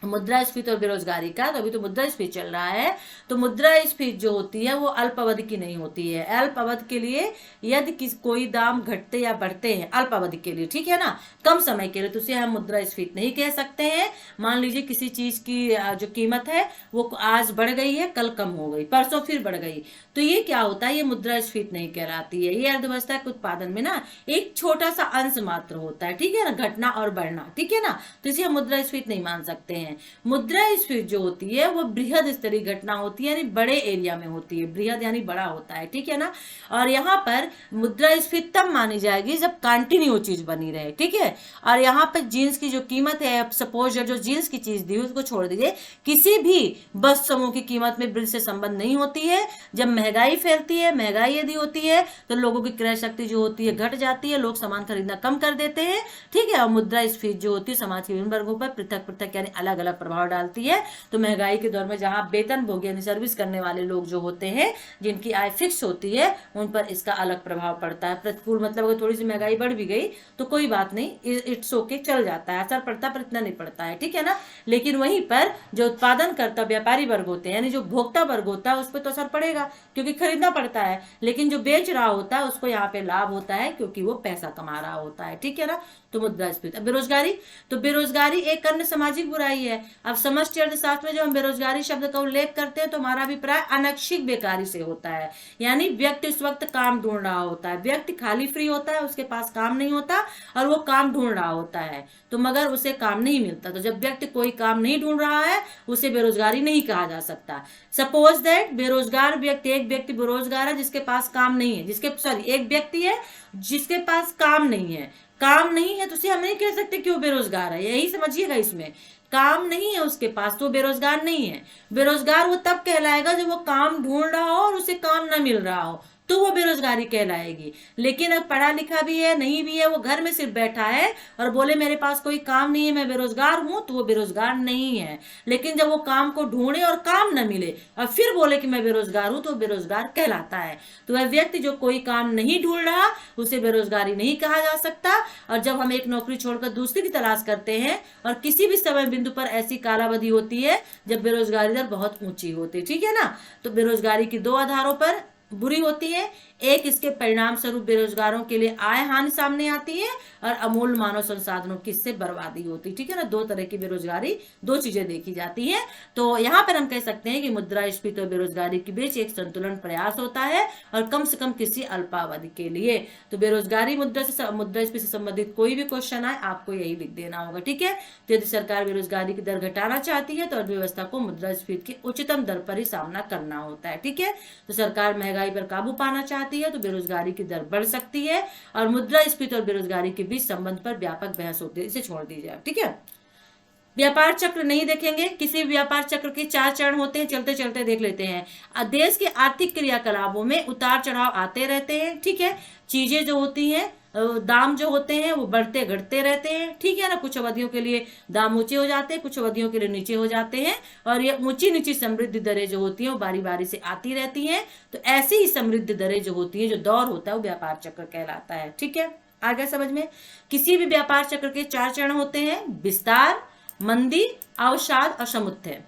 मुद्रास्फीति और बेरोजगारी का। तो अभी तो मुद्रास्फीति चल रहा है, तो मुद्रास्फीति जो होती है वो अल्प अवधि की नहीं होती है। अल्प अवधि के लिए यदि कोई दाम घटते या बढ़ते हैं अल्प अवधि के लिए, ठीक है ना, कम समय के लिए, तो उसे हम मुद्रास्फीति नहीं कह सकते हैं। मान लीजिए किसी चीज की जो कीमत है वो आज बढ़ गई है, कल कम हो गई, परसों फिर बढ़ गई, तो ये क्या होता है, ये मुद्रास्फीति नहीं कहलाती है। ये अर्थव्यवस्था के उत्पादन में ना एक छोटा सा अंश मात्र होता है, ठीक है ना, घटना और बढ़ना, ठीक है ना, तो इसे हम मुद्रास्फीति नहीं मान सकते हैं। मुद्रास्फीति जो होती है वो बृहद स्तरीय घटना होती है, यानी बड़े एरिया में होती है, बृहद यानी बड़ा होता है, ठीक है ना। और यहाँ पर मुद्रास्फीति तब मानी जाएगी जब कंटिन्यू चीज बनी रहे, ठीक है। और यहाँ पर जीन्स की जो कीमत है, सपोज जो जीन्स की चीज दी उसको छोड़ दीजिए, किसी भी वस्तु समूह की कीमत में वृद्धि से संबंध नहीं होती है। जब महंगाई फैलती है, महंगाई यदि होती है तो लोगों की क्रय शक्ति जो होती है घट जाती है, लोग सामान खरीदना कम कर देते हैं, ठीक है। और मुद्रास्फीति जो होती है समाज के विभिन्न वर्गों पर पृथक पृथक यानी अलग अलग प्रभाव डालती है। तो महंगाई के दौर में जहां वेतन भोगी यानी सर्विस करने वाले लोग जो होते हैं, जिनकी आय फिक्स होती है, उन पर इसका अलग प्रभाव पड़ता है। प्रतिकूल मतलब अगर थोड़ी सी महंगाई बढ़ भी गई तो कोई बात नहीं, इट्स ओके, चल जाता है, असर पड़ता पर इतना नहीं पड़ता है, ठीक है ना। लेकिन वहीं पर जो उत्पादन करता व्यापारी वर्ग होते हैं, यानी जो भोक्ता वर्ग होता है, उस पर तो असर पड़ेगा क्योंकि खरीदना पड़ता है। लेकिन जो बेच रहा होता है उसको यहाँ पे लाभ होता है क्योंकि वो पैसा कमा रहा होता है, ठीक है ना। तो मुद्रास्फीति। बेरोजगारी, तो बेरोजगारी एक अन्य सामाजिक बुराई है। अब समष्टि अर्थशास्त्र में जब हम बेरोजगारी शब्द का उल्लेख करते हैं तो हमारा अभिप्राय अनैच्छिक बेकारी से होता है, यानी व्यक्ति उस वक्त काम ढूंढ रहा होता है, व्यक्ति खाली फ्री होता है, उसके पास काम नहीं होता और वो काम ढूंढ रहा होता है, तो मगर उसे काम नहीं मिलता। तो जब व्यक्ति कोई काम नहीं ढूंढ रहा है उसे बेरोजगारी नहीं कहा जा सकता। सपोज दैट बेरोजगार व्यक्ति, एक व्यक्ति बेरोजगार है जिसके पास काम नहीं है, एक व्यक्ति है जिसके पास काम नहीं है, काम नहीं है तो उसे हम नहीं कह सकते कि वो बेरोजगार है, यही समझिएगा। इसमें काम नहीं है उसके पास तो बेरोजगार नहीं है। बेरोजगार वो तब कहलाएगा जब वो काम ढूंढ रहा हो और उसे काम न मिल रहा हो, तो वो बेरोजगारी कहलाएगी। लेकिन अब पढ़ा लिखा भी है, नहीं भी है, वो घर में सिर्फ बैठा है और बोले मेरे पास कोई काम नहीं है, मैं बेरोजगार हूं, तो वो बेरोजगार नहीं है। लेकिन जब वो काम को ढूंढे और काम न मिले और फिर बोले कि मैं बेरोजगार हूं, तो बेरोजगार कहलाता है। तो वह व्यक्ति जो कोई काम नहीं ढूंढ रहा उसे बेरोजगारी नहीं कहा जा सकता। और जब हम एक नौकरी छोड़कर दूसरी की तलाश करते हैं और किसी भी समय बिंदु पर ऐसी कालावधि होती है जब बेरोजगारी दर बहुत ऊंची होती है, ठीक है ना। तो बेरोजगारी की दो आधारों पर बुरी होती है, एक इसके परिणाम स्वरूप बेरोजगारों के लिए आय हानि सामने आती है और अमूल्य मानव संसाधनों की इससे बर्बादी होती है। ठीक है ना, दो तरह की बेरोजगारी, दो चीजें देखी जाती है। तो यहाँ पर हम कह सकते हैं कि मुद्रास्फीति और बेरोजगारी के बीच एक संतुलन प्रयास होता है, और कम से कम किसी अल्पावधि के लिए। तो बेरोजगारी मुद्रास्फीति से संबंधित कोई भी क्वेश्चन आए आपको यही लिख देना होगा। ठीक है, तो यदि सरकार बेरोजगारी की दर घटाना चाहती है तो अर्थव्यवस्था को मुद्रास्फीति की उच्चतम दर पर ही सामना करना होता है। ठीक है, तो सरकार महंगाई पर काबू पाना चाहती है तो बेरोजगारी की दर बढ़ सकती है, और मुद्रास्फीति और बेरोजगारी के बीच संबंध पर व्यापक बहस होती है, इसे छोड़ दीजिए। ठीक है, व्यापार चक्र नहीं देखेंगे, किसी व्यापार चक्र के 4 चरण होते हैं, चलते चलते देख लेते हैं। देश के आर्थिक क्रियाकलापों में उतार चढ़ाव आते रहते हैं। ठीक है, चीजें जो होती हैं, दाम जो होते हैं वो बढ़ते घटते रहते हैं। ठीक है ना, कुछ अवधियों के लिए दाम ऊंचे हो जाते हैं, कुछ अवधियों के लिए नीचे हो जाते हैं, और ये ऊंची नीची समृद्धि दरें जो होती हैं वो बारी बारी से आती रहती हैं। तो ऐसी ही समृद्धि दरें जो होती हैं, जो दौर होता है, वो व्यापार चक्र कहलाता है। ठीक है, आ गया समझ में। किसी भी व्यापार चक्र के 4 चरण होते हैं: विस्तार, मंदी, अवसाद और समुत्थय।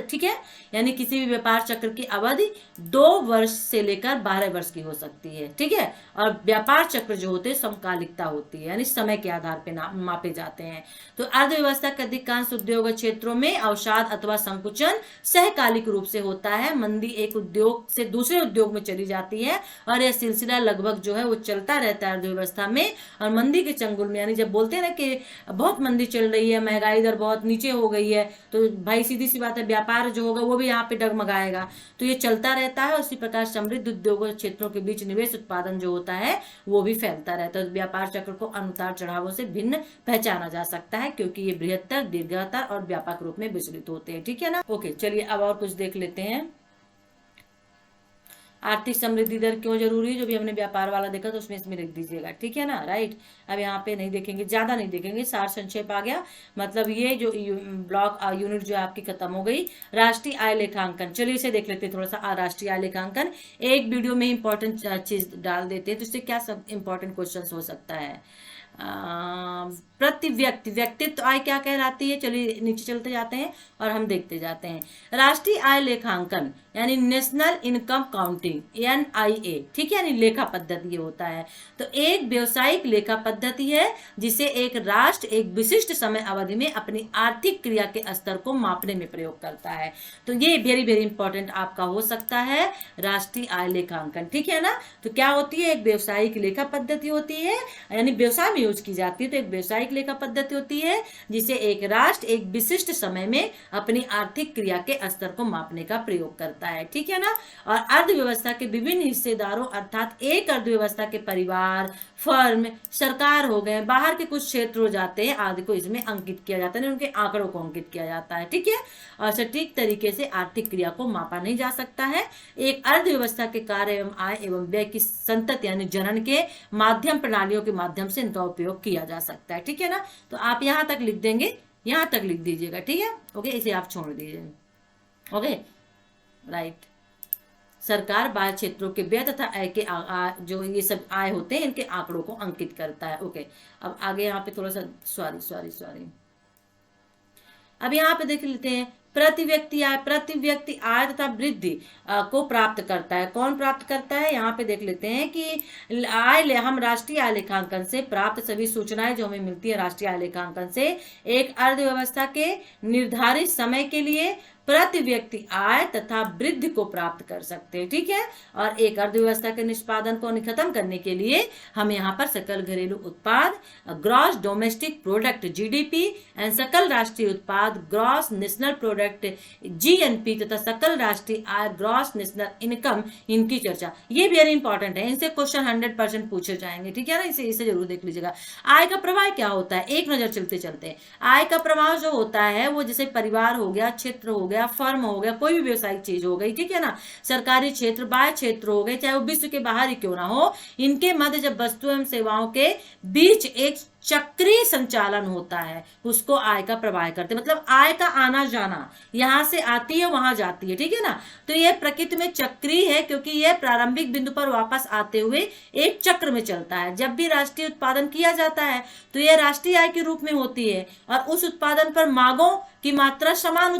ठीक है, यानी किसी भी व्यापार चक्र की अवधि 2 वर्ष से लेकर 12 वर्ष की हो सकती है। ठीक है, और व्यापार चक्र जो होते हैं समकालिकता होती है, यानी समय के आधार पर मापे जाते हैं। तो अर्थव्यवस्था के अधिकांश उद्योग क्षेत्रों में अवसाद अथवा संकुचन सहकालिक रूप से होता है। मंदी एक उद्योग से दूसरे उद्योग में चली जाती है, और यह सिलसिला लगभग जो है वो चलता रहता है अर्थव्यवस्था में। और मंदी के चंगुल में, यानी जब बोलते हैं ना कि बहुत मंदी चल रही है, महंगाई दर बहुत नीचे हो गई है, तो भाई सीधी सी बात है, व्यापार जो होगा वो भी यहाँ पे डगमगाएगा। तो ये चलता रहता है। उसी प्रकार समृद्ध उद्योग क्षेत्रों के बीच निवेश उत्पादन जो होता है वो भी फैलता रहता है। तो व्यापार चक्र को अनुतार चढ़ावों से भिन्न पहचाना जा सकता है, क्योंकि ये बृहत्तर, दीर्घतर और व्यापक रूप में विचलित होते हैं। ठीक है ना, ओके, चलिए अब और कुछ देख लेते हैं। आर्थिक समृद्धि दर क्यों जरूरी है, जो भी हमने व्यापार वाला देखा तो उसमें इसमें लिख दीजिएगा। ठीक है ना, राइट। अब यहाँ पे नहीं देखेंगे, ज्यादा नहीं देखेंगे, सार संक्षेप आ गया। मतलब ये जो ब्लॉक यूनिट जो आपकी खत्म हो गई। राष्ट्रीय आय लेखांकन, चलिए इसे देख लेते हैं थोड़ा सा। राष्ट्रीय आय लेखांकन एक वीडियो में इंपॉर्टेंट चीज डाल देते हैं, तो इससे क्या सब इंपॉर्टेंट क्वेश्चन हो सकता है। प्रति व्यक्ति, व्यक्तित्व आय क्या कहलाती है, चलिए नीचे चलते जाते हैं और हम देखते जाते हैं। राष्ट्रीय आय लेखांकन यानी नेशनल इनकम काउंटिंग, NIA। ठीक है, यानी लेखा पद्धति ये होता है। तो एक व्यवसायिक लेखा पद्धति है जिसे एक राष्ट्र एक विशिष्ट समय अवधि में अपनी आर्थिक क्रिया के स्तर को मापने में प्रयोग करता है। तो ये वेरी वेरी इंपॉर्टेंट आपका हो सकता है, राष्ट्रीय आय लेखांकन। ठीक है ना, तो क्या होती है, एक व्यवसायिक लेखा पद्धति होती है, यानी व्यवसाय में यूज की जाती है। तो एक व्यवसायिक लेखा पद्धति होती है जिसे एक राष्ट्र एक विशिष्ट समय में अपनी आर्थिक क्रिया के स्तर को मापने का प्रयोग करता है। ठीक है ना, और अर्थव्यवस्था के विभिन्न हिस्सेदारों अर्थात एक अर्थव्यवस्था के परिवार, फर्म, सरकार हो गए, बाहर के कुछ क्षेत्र हो जाते हैं आदि को इसमें अंकित किया जाता है, उनके आंकड़ों को अंकित किया जाता है। ठीक है, और सटीक तरीके से आर्थिक क्रिया को मापा नहीं जा सकता है। एक अर्थव्यवस्था के कार्य एवं आय एवं व्यय की संतत यानी जनन के माध्यम प्रणालियों के माध्यम से इनका उपयोग किया जा सकता है। ठीक है ना, तो आप यहाँ तक लिख देंगे, यहाँ तक लिख दीजिएगा। ठीक है, ओके, इसे आप छोड़ दीजिए। Okay, right. सरकार बाह्य क्षेत्रों के व्यय तथा आय के जो ये सब आय होते हैं इनके आंकड़ों को अंकित करता है। ओके, अब आगे यहाँ पे थोड़ा सा सॉरी अब यहाँ पे देख लेते हैं। प्रति व्यक्ति आय तथा वृद्धि को प्राप्त करता है। कौन प्राप्त करता है, यहाँ पे देख लेते हैं कि हम राष्ट्रीय आय लेखांकन से प्राप्त सभी सूचनाएं जो हमें मिलती है राष्ट्रीय आय लेखांकन से, एक अर्थव्यवस्था के निर्धारित समय के लिए प्रति व्यक्ति आय तथा वृद्धि को प्राप्त कर सकते हैं। ठीक है, और एक अर्थव्यवस्था के निष्पादन को खत्म करने के लिए हम यहाँ पर सकल घरेलू उत्पाद, gross domestic product GDP and सकल राष्ट्रीय उत्पाद, ग्रॉस नेशनल प्रोडक्ट GNP तथा सकल राष्ट्रीय आय, ग्रॉस नेशनल इनकम, इनकी चर्चा। ये वेरी इंपॉर्टेंट है, इनसे क्वेश्चन 100% पूछे जाएंगे। ठीक है ना, इसे जरूर देख लीजिएगा। आय का प्रवाह क्या होता है, एक नजर चलते आय का प्रवाह जो होता है वो जैसे परिवार हो गया, क्षेत्र हो गया, फर्म हो गया, कोई भी व्यवसायिक चीज हो गई। ठीक है ना, सरकारी क्षेत्र, बाह्य क्षेत्र हो गए, चाहे वो विश्व के बाहर ही क्यों ना हो, इनके मध्य जब वस्तु एवं सेवाओं के बीच एक चक्रीय संचालन होता है उसको आय का प्रवाह करते हैं। मतलब आय का आना जाना, यहां से आती है वहां जाती है। ठीक है ना, तो यह प्रकृति में चक्रीय है क्योंकि यह प्रारंभिक बिंदु पर वापस आते हुए एक चक्र में चलता है। जब भी राष्ट्रीय उत्पादन किया जाता है तो यह राष्ट्रीय आय के रूप में होती है और उस उत्पादन पर मांगों की मात्रा समान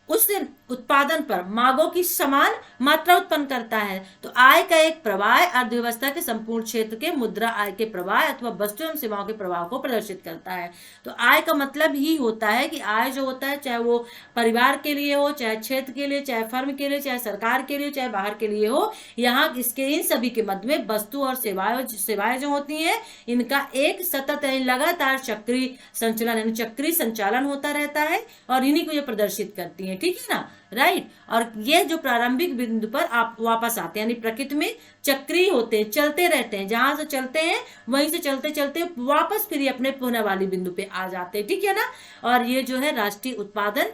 उस उत्पादन पर मांगों की समान मात्रा उत्पन्न करता है। तो आय का एक प्रवाह अर्थव्यवस्था के संपूर्ण क्षेत्र के मुद्रा आय के प्रवाह अथवा वस्तु एवं सेवाओं के प्रवाह को प्रदर्शित करता है। तो आय का मतलब ही होता है कि आय जो होता है, चाहे वो परिवार के लिए हो, चाहे क्षेत्र के लिए, चाहे फर्म के लिए, चाहे सरकार के लिए, चाहे बाहर के लिए हो, यहाँ इसके इन सभी के मध्य में वस्तु और सेवाएं जो होती हैं, इनका एक सतत लगातार चक्रीय संचालन यानी चक्रीय संचालन होता रहता है और इन्हीं को ये प्रदर्शित करती है। ठीक है ना, राइट। और ये जो प्रारंभिक बिंदु पर आप वापस आते हैं, यानी प्रकृति में चक्रीय होते हैं, चलते रहते हैं, जहां से चलते हैं वहीं से चलते चलते वापस फिर ये अपने पुनः वाली बिंदु पे आ जाते हैं। ठीक है ना। और ये जो है राष्ट्रीय उत्पादन,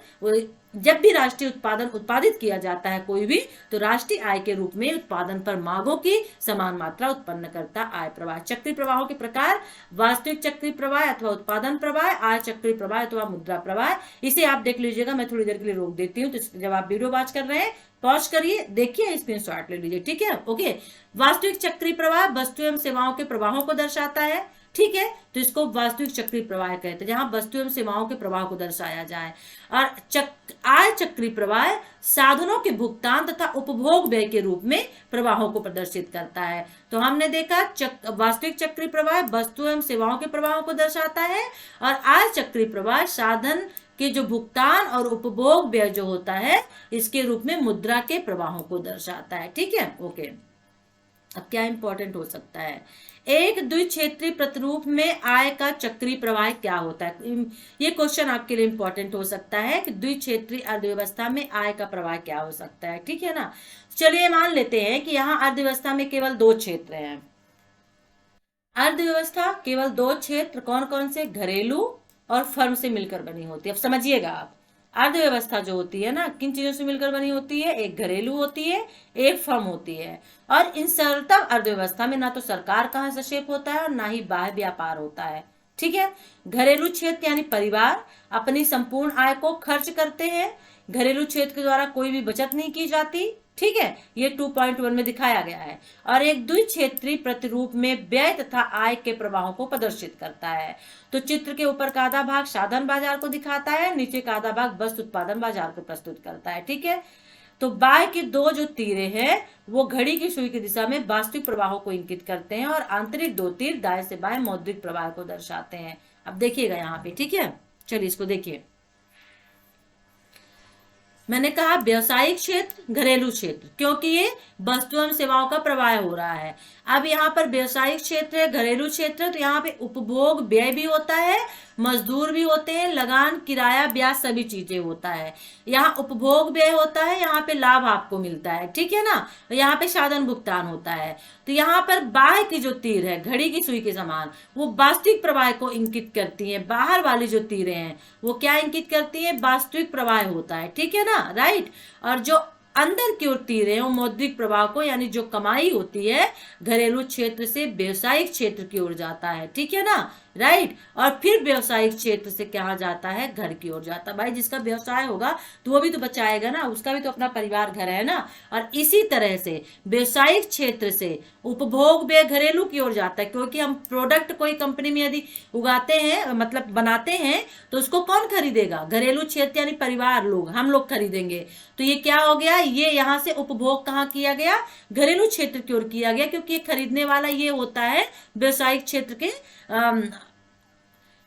जब भी राष्ट्रीय उत्पादन उत्पादित किया जाता है कोई भी, तो राष्ट्रीय आय के रूप में उत्पादन पर मांगों की समान मात्रा उत्पन्न करता आय प्रवाह। चक्रीय प्रवाहों के प्रकार: वास्तविक चक्रीय प्रवाह अथवा उत्पादन प्रवाह, आय चक्रीय प्रवाह अथवा मुद्रा प्रवाह। इसे आप देख लीजिएगा, मैं थोड़ी देर के लिए रोक देती हूँ, तो जब आप वीडियो वॉच कर रहे हैं पॉज करिए, देखिए, स्क्रीनशॉट ले लीजिए। ठीक है, ओके। वास्तविक चक्रीय प्रवाह वस्तु एवं सेवाओं के प्रवाहों को दर्शाता है। ठीक है, तो इसको वास्तविक चक्रीय प्रवाह कहते हैं, जहां वस्तु एवं सेवाओं के प्रवाह को दर्शाया जाए। और आय चक्रीय प्रवाह साधनों के भुगतान तथा उपभोग व्यय के रूप में प्रवाहों को प्रदर्शित करता है। तो हमने देखा वास्तविक चक्रीय प्रवाह वस्तु एवं सेवाओं के प्रवाहों को दर्शाता है, और आय चक्रीय प्रवाह साधन के जो भुगतान और उपभोग व्यय जो होता है, इसके रूप में मुद्रा के प्रवाहों को दर्शाता है। ठीक है, ओके। अब क्या इंपॉर्टेंट हो सकता है, एक द्विक्षेत्रीय प्रतिरूप में आय का चक्रीय प्रवाह क्या होता है। ये क्वेश्चन आपके लिए इंपॉर्टेंट हो सकता है कि द्विक्षेत्रीय अर्थव्यवस्था में आय का प्रवाह क्या हो सकता है। ठीक है ना। चलिए मान लेते हैं कि यहाँ अर्थव्यवस्था में केवल दो क्षेत्र हैं। अर्थव्यवस्था केवल दो क्षेत्र, कौन कौन से? घरेलू और फर्म से मिलकर बनी होती है। अब समझिएगा आप, अर्थव्यवस्था जो होती है ना, किन चीजों से मिलकर बनी होती है? एक घरेलू होती है, एक फर्म होती है। और इन सरलता अर्थव्यवस्था में ना तो सरकार का हस्तक्षेप होता है और ना ही बाह्य व्यापार होता है। ठीक है। घरेलू क्षेत्र यानी परिवार अपनी संपूर्ण आय को खर्च करते हैं। घरेलू क्षेत्र के द्वारा कोई भी बचत नहीं की जाती। ठीक है, ये 2.1 में दिखाया गया है। और एक द्विक्षेत्रीय प्रतिरूप में व्यय तथा आय के प्रवाहों को प्रदर्शित करता है। तो चित्र के ऊपर का आधा भाग साधन बाजार को दिखाता है, नीचे का आधा भाग वस्तु उत्पादन बाजार को प्रस्तुत करता है। ठीक है। तो बाएं के दो जो तीरे हैं वो घड़ी की सुई की दिशा में वास्तविक प्रवाहों को इंगित करते हैं, और आंतरिक दो तीर दाएं से बाएं मौद्रिक प्रवाह को दर्शाते हैं। अब देखिएगा यहाँ पे। ठीक है, चलिए इसको देखिए। मैंने कहा व्यवसायिक क्षेत्र, घरेलू क्षेत्र, क्योंकि ये वस्तु एवं सेवाओं का प्रवाह हो रहा है। अब यहाँ पर व्यवसायिक क्षेत्र है, घरेलू क्षेत्र है, तो यहाँ पे उपभोग व्यय भी होता है, मजदूर भी होते हैं, लगान, किराया, ब्याज, सभी चीजें होता है। यहाँ उपभोग व्यय होता है, यहाँ पे लाभ आपको मिलता है। ठीक है ना। यहाँ पे साधन भुगतान होता है। तो यहाँ पर बाह्य की जो तीर है घड़ी की सुई के समान, वो वास्तविक प्रवाह को इंगित करती है। बाहर वाली जो तीरें हैं वो क्या इंगित करती है? वास्तविक प्रवाह होता है। ठीक है ना, राइट। और जो अंदर की ओर तीरें वो मौद्रिक प्रवाह को, यानी जो कमाई होती है घरेलू क्षेत्र से व्यवसायिक क्षेत्र की ओर जाता है। ठीक है ना, राइट। और फिर व्यवसायिक क्षेत्र से क्या जाता है? घर की ओर जाता है। भाई जिसका व्यवसाय होगा तो वो भी तो बचाएगा ना, उसका भी तो अपना परिवार घर है ना। और इसी तरह से व्यवसायिक क्षेत्र से उपभोग व्यय घरेलू की ओर जाता है, क्योंकि हम प्रोडक्ट कोई कंपनी में यदि उगाते हैं, मतलब बनाते हैं, तो उसको कौन खरीदेगा? घरेलू क्षेत्र यानी परिवार, लोग, हम लोग खरीदेंगे। तो ये क्या हो गया? ये यहाँ से उपभोग कहाँ किया गया? घरेलू क्षेत्र की ओर किया गया, क्योंकि ये खरीदने वाला ये होता है व्यवसायिक क्षेत्र के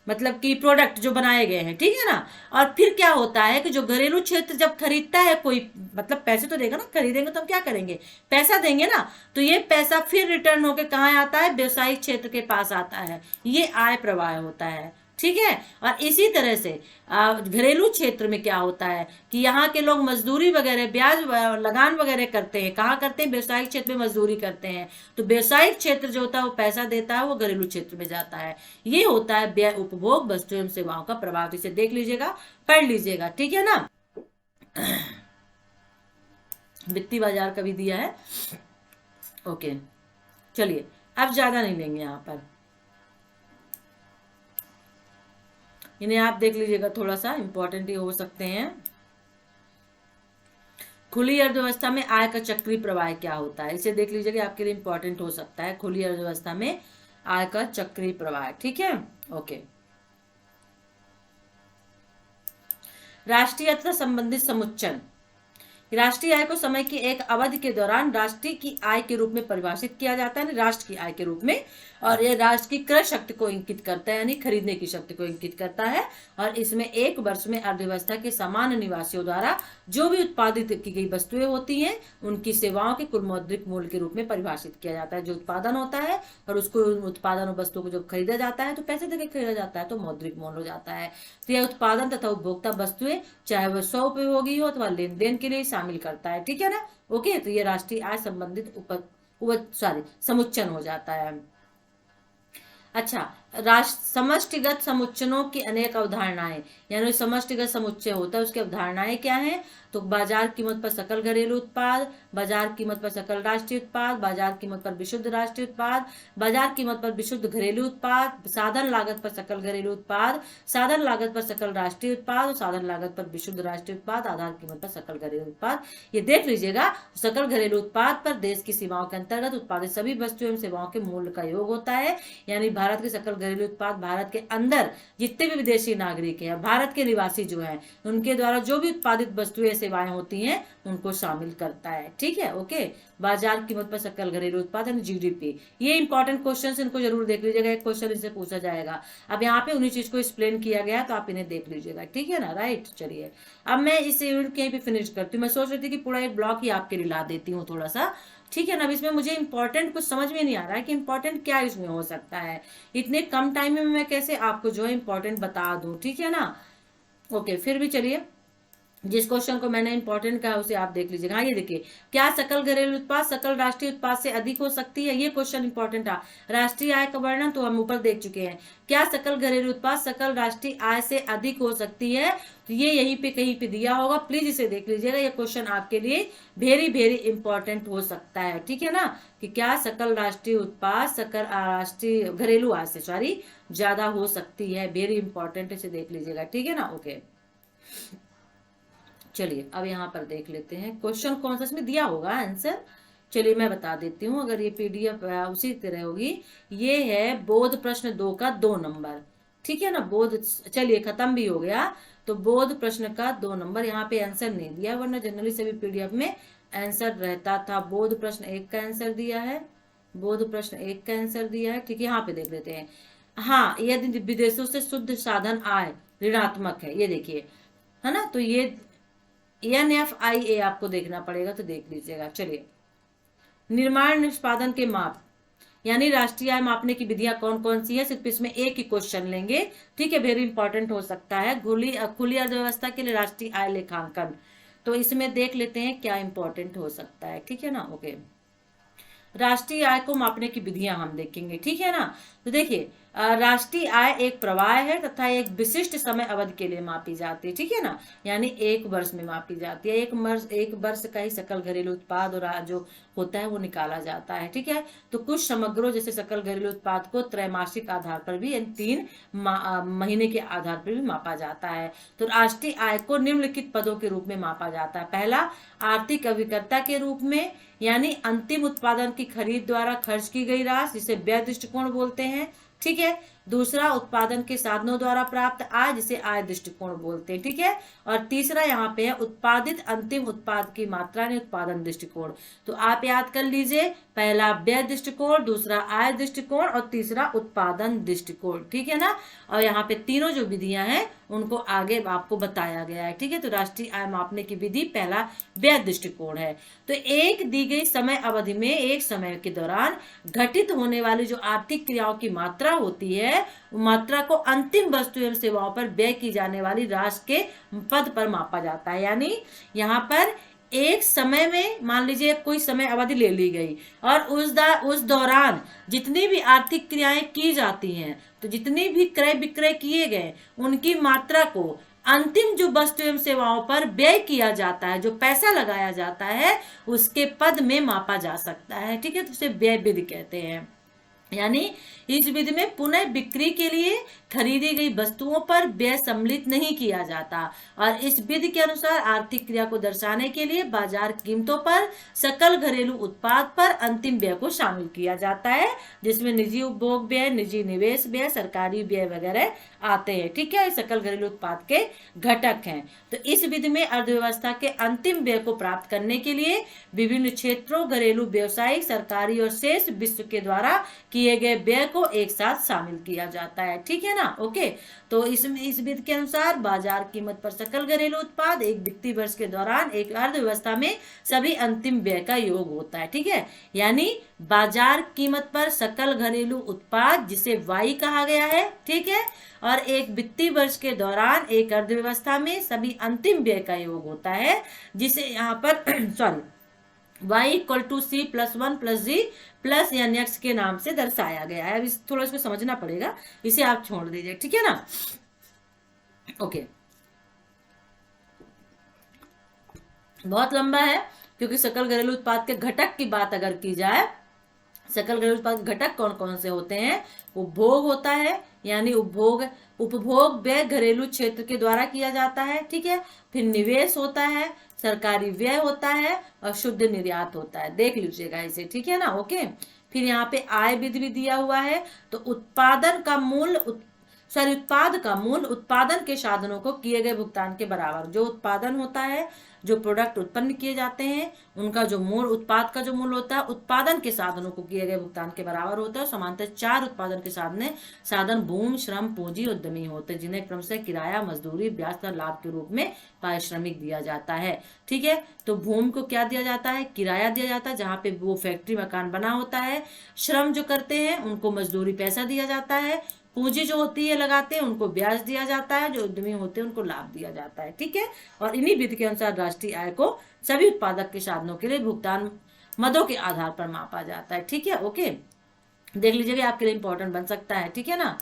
मतलब कि प्रोडक्ट जो बनाए गए हैं। ठीक है ना। और फिर क्या होता है कि जो घरेलू क्षेत्र जब खरीदता है कोई, मतलब पैसे तो देगा ना, खरीदेंगे तो हम क्या करेंगे? पैसा देंगे ना। तो ये पैसा फिर रिटर्न होके कहाँ आता है? व्यवसायिक क्षेत्र के पास आता है। ये आय प्रवाह होता है। ठीक है। और इसी तरह से घरेलू क्षेत्र में क्या होता है कि यहाँ के लोग मजदूरी वगैरह, ब्याज, लगान वगैरह करते हैं। कहाँ करते हैं? व्यवसायिक क्षेत्र में मजदूरी करते हैं। तो व्यवसायिक क्षेत्र जो होता है वो पैसा देता है, वो घरेलू क्षेत्र में जाता है। ये होता है व्यय, उपभोग, वस्तु एवं सेवाओं का प्रभाव। इसे देख लीजिएगा, पढ़ लीजिएगा। ठीक है ना। वित्तीय बाजार का भी दिया है। ओके, चलिए अब ज्यादा नहीं लेंगे यहाँ पर, इन्हें आप देख लीजिएगा, थोड़ा सा इंपॉर्टेंट ही हो सकते हैं। खुली अर्थव्यवस्था में आय का चक्रीय प्रवाह क्या होता है? इसे देख लीजिएगा, आपके लिए इंपॉर्टेंट हो सकता है। खुली अर्थव्यवस्था में आय का चक्रीय प्रवाह। ठीक है, ओके। राष्ट्रीयता संबंधित समुच्चय, राष्ट्रीय आय को समय की एक अवधि के दौरान राष्ट्र की आय के रूप में परिभाषित किया जाता है, राष्ट्र की आय के रूप में, और यह राष्ट्र की क्रय शक्ति को इंगित करता है, यानी खरीदने की शक्ति को इंगित करता है। और इसमें एक वर्ष में अर्थव्यवस्था के सामान्य निवासियों द्वारा जो भी उत्पादित की गई वस्तुएं होती हैं उनकी सेवाओं के कुल मौद्रिक मूल्य के रूप में परिभाषित किया जाता है। जो उत्पादन होता है और उसको उत्पादन और वस्तुओं को जब खरीदा जाता है तो पैसे देकर खरीदा जाता है तो मौद्रिक मूल्य हो जाता है। तो यह उत्पादन तथा उपभोक्ता वस्तुएं चाहे वह स्वउपयोगी हो अथवा लेन देन के लिए शामिल करता है, ठीक है ना। ओके, तो ये राष्ट्रीय आय संबंधित समुच्चय हो जाता है। अच्छा, राष्ट्र समष्टिगत समुच्चयों की अनेक अवधारणाएं, यानी समष्टिगत समुच्चय होता है उसकी अवधारणाएं क्या हैं? तो बाजार कीमत पर सकल घरेलू उत्पाद, बाजार कीमत पर सकल राष्ट्रीय उत्पाद, बाजार कीमत पर विशुद्ध राष्ट्रीय उत्पाद, बाजार कीमत पर विशुद्ध घरेलू उत्पाद, साधन लागत पर सकल घरेलू उत्पाद, साधन लागत पर सकल राष्ट्रीय उत्पाद और साधन लागत पर विशुद्ध राष्ट्रीय उत्पाद, आधार कीमत पर सकल घरेलू उत्पाद। ये देख लीजिएगा, सकल घरेलू उत्पाद पर देश की सीमाओं के अंतर्गत उत्पादित सभी वस्तुओं एवं सेवाओं के मूल्य का योग होता है, यानी भारत के सकल घरेलू उत्पाद भारत के अंदर जितने भी विदेशी नागरिक हैं, भारत के निवासी जो हैं, उनके द्वारा जो भी उत्पादित वस्तुएं सेवाएं होती हैं उनको शामिल करता है, ठीक है। ओके, बाजार कीमत पर सकल घरेलू उत्पाद यानी जीडीपी, ये इंपॉर्टेंट क्वेश्चन, इनको जरूर देख लीजिएगा, एक क्वेश्चन इनसे पूछा जाएगा। अब यहाँ पे उन्हीं चीज को एक्सप्लेन किया गया तो आप इन्हें देख लीजिएगा, ठीक है ना। राइट, चलिए अब मैं इस यूनिट कहीं पे फिनिश करती हूँ। मैं सोच रही थी कि पूरा एक ब्लॉक ही आपके लिए ला देती हूँ थोड़ा सा, ठीक है ना। अब इसमें मुझे इंपॉर्टेंट कुछ समझ में नहीं आ रहा है कि इंपॉर्टेंट क्या इसमें हो सकता है। इतने कम टाइम में मैं कैसे आपको जो है इंपॉर्टेंट बता दूं, ठीक है ना। ओके, फिर भी चलिए जिस क्वेश्चन को मैंने इंपॉर्टेंट कहा उसे आप देख लीजिएगा। हाँ, ये देखिए, क्या सकल घरेलू उत्पाद सकल राष्ट्रीय उत्पाद से अधिक हो सकती है? ये क्वेश्चन इंपॉर्टेंट था। राष्ट्रीय आय का वर्णन तो हम ऊपर देख चुके हैं। क्या सकल घरेलू उत्पाद सकल राष्ट्रीय आय से अधिक हो सकती है? तो ये यहीं पे कहीं पे दिया होगा, प्लीज इसे देख लीजिएगा। ये क्वेश्चन आपके लिए वेरी वेरी इंपॉर्टेंट हो सकता है, ठीक है ना। कि क्या सकल राष्ट्रीय उत्पाद सकल राष्ट्रीय घरेलू आय से ज्यादा हो सकती है? वेरी इंपॉर्टेंट, इसे देख लीजिएगा, ठीक है ना। ओके, चलिए अब यहाँ पर देख लेते हैं क्वेश्चन कौन सा इसमें दिया होगा आंसर। चलिए मैं बता देती हूँ, अगर ये पीडीएफ उसी तरह होगी। ये है बोध प्रश्न 2 का 2 नंबर, ठीक है ना। बोध, चलिए खत्म भी हो गया। तो बोध प्रश्न का 2 नंबर, यहाँ पे आंसर नहीं दिया, वरना जनरली सभी पीडीएफ में आंसर रहता था। बोध प्रश्न 1 का आंसर दिया है, बोध प्रश्न 1 का आंसर दिया है, ठीक है। यहाँ पे देख लेते हैं। हाँ, यदि विदेशों से शुद्ध साधन आय ऋणात्मक है, ये देखिए, है ना। तो ये NFIA आपको देखना पड़ेगा, तो देख लीजिएगा। चलिए, निर्माण निष्पादन के माप, यानी राष्ट्रीय आय मापने की विधियां कौन कौन सी है? सिर्फ इसमें एक ही क्वेश्चन लेंगे, ठीक है। वेरी इंपॉर्टेंट हो सकता है। खुली अर्थव्यवस्था के लिए राष्ट्रीय आय लेखांकन, तो इसमें देख लेते हैं क्या इंपॉर्टेंट हो सकता है, ठीक है ना। ओके, राष्ट्रीय आय को मापने की विधियां हम देखेंगे, ठीक है ना। तो देखिए, राष्ट्रीय आय एक प्रवाह है तथा एक विशिष्ट समय अवधि के लिए मापी जाती है, ठीक है ना। यानी 1 वर्ष में मापी जाती है। एक वर्ष का ही सकल घरेलू उत्पाद और जो होता है वो निकाला जाता है, ठीक है। तो कुछ समग्रों जैसे सकल घरेलू उत्पाद को त्रैमासिक आधार पर भी, 3 महीने के आधार पर भी मापा जाता है। तो राष्ट्रीय आय को निम्नलिखित पदों के रूप में मापा जाता है। पहला, आर्थिक अभिकर्ता के रूप में, यानी अंतिम उत्पादन की खरीद द्वारा खर्च की गई राशि, जिसे व्यय दृष्टिकोण बोलते हैं, ठीक है। दूसरा, उत्पादन के साधनों द्वारा प्राप्त आय, जिसे आय दृष्टिकोण बोलते हैं, ठीक है। और तीसरा यहाँ पे है उत्पादित अंतिम उत्पाद की मात्रा यानी उत्पादन दृष्टिकोण। तो आप याद कर लीजिए, पहला व्यय दृष्टिकोण, दूसरा आय दृष्टिकोण और तीसरा उत्पादन दृष्टिकोण, ठीक है ना। और यहाँ पे तीनों जो विधियां हैं उनको आगे आपको बताया गया है, ठीक है। तो राष्ट्रीय आय मापने की विधि पहला व्यय दृष्टिकोण है। तो एक दी गई समय अवधि में एक समय के दौरान घटित होने वाली जो आर्थिक क्रियाओं की मात्रा होती है, मात्रा को अंतिम वस्तु एवं सेवाओं पर व्यय की जाने वाली राशि के पद पर मापा जाता है। यानी यहाँ पर एक समय में मान लीजिए कोई समय अवधि ले ली गई और उस दौरान जितनी भी आर्थिक क्रियाएं की जाती हैं, तो जितनी भी क्रय विक्रय किए गए उनकी मात्रा को अंतिम जो वस्तु एवं सेवाओं पर व्यय किया जाता है, जो पैसा लगाया जाता है, उसके पद में मापा जा सकता है, ठीक है। तो उसे व्यय विधि कहते हैं। यानी इस विधि में पुनः बिक्री के लिए खरीदी गई वस्तुओं पर व्यय सम्मिलित नहीं किया जाता और इस विधि के अनुसार आर्थिक क्रिया को दर्शाने के लिए बाजार कीमतों पर सकल घरेलू उत्पाद पर अंतिम व्यय को शामिल किया जाता है, जिसमें निजी उपभोग व्यय, निजी निवेश व्यय, सरकारी व्यय वगैरह आते हैं। ठीक है, सकल घरेलू उत्पाद के घटक हैं। तो इस विधि में अर्थव्यवस्था के अंतिम व्यय को प्राप्त करने के लिए विभिन्न क्षेत्रों, घरेलू, व्यावसायिक, सरकारी और शेष विश्व के द्वारा किए गए व्यय को एक साथ शामिल किया जाता है। ठीक है ना, ओके। तो इसमें इस विधि के अनुसार बाजार कीमत पर सकल घरेलू उत्पाद एक वित्तीय वर्ष के दौरान एक अर्थव्यवस्था में सभी अंतिम व्यय का योग होता है। ठीक है, यानी बाजार कीमत पर सकल घरेलू उत्पाद जिसे वाई कहा गया है, ठीक है, और एक वित्तीय वर्ष के दौरान एक अर्थव्यवस्था में सभी अंतिम व्यय का योग होता है, जिसे यहाँ पर sorry y equal to C plus 1 plus G plus N X के नाम से दर्शाया गया है। अब थोड़ा इसको समझना पड़ेगा, इसे आप छोड़ दीजिए। ठीक है ना, ओके। बहुत लंबा है क्योंकि सकल घरेलू उत्पाद के घटक की बात अगर की जाए, सकल घरेलू उत्पाद के घटक कौन कौन से होते हैं? उपभोग होता है, यानी उपभोग व्यय घरेलू क्षेत्र के द्वारा किया जाता है। ठीक है, फिर निवेश होता है, सरकारी व्यय होता है और शुद्ध निर्यात होता है। देख लीजिएगा इसे, ठीक है ना, ओके। फिर यहाँ पे आय विधि भी दिया हुआ है। तो उत्पाद का मूल उत्पादन के साधनों को किए गए भुगतान के बराबर। जो उत्पादन होता है, जो प्रोडक्ट उत्पन्न किए जाते हैं, उनका जो मूल, उत्पाद का जो मूल होता है उत्पादन के साधनों को किए गए भुगतान के बराबर होता है। समानतः 4 उत्पादन के साधन भूमि, श्रम, पूंजी, उद्यमी होते हैं, जिन्हें क्रमशः किराया, मजदूरी, ब्याज और लाभ के रूप में पारिश्रमिक दिया जाता है। ठीक है, तो भूमि को क्या दिया जाता है? किराया दिया जाता है, जहाँ पे वो फैक्ट्री मकान बना होता है। श्रम जो करते हैं उनको मजदूरी पैसा दिया जाता है। पूंजी जो होती है लगाते हैं उनको ब्याज दिया जाता है। जो उद्यमी होते हैं उनको लाभ दिया जाता है। ठीक है, और इन्हीं विधि के अनुसार राष्ट्रीय आय को सभी उत्पादक के साधनों के लिए भुगतान मदों के आधार पर मापा जाता है। ठीक है, ओके, देख लीजिएगा, आपके लिए इंपॉर्टेंट बन सकता है। ठीक है ना,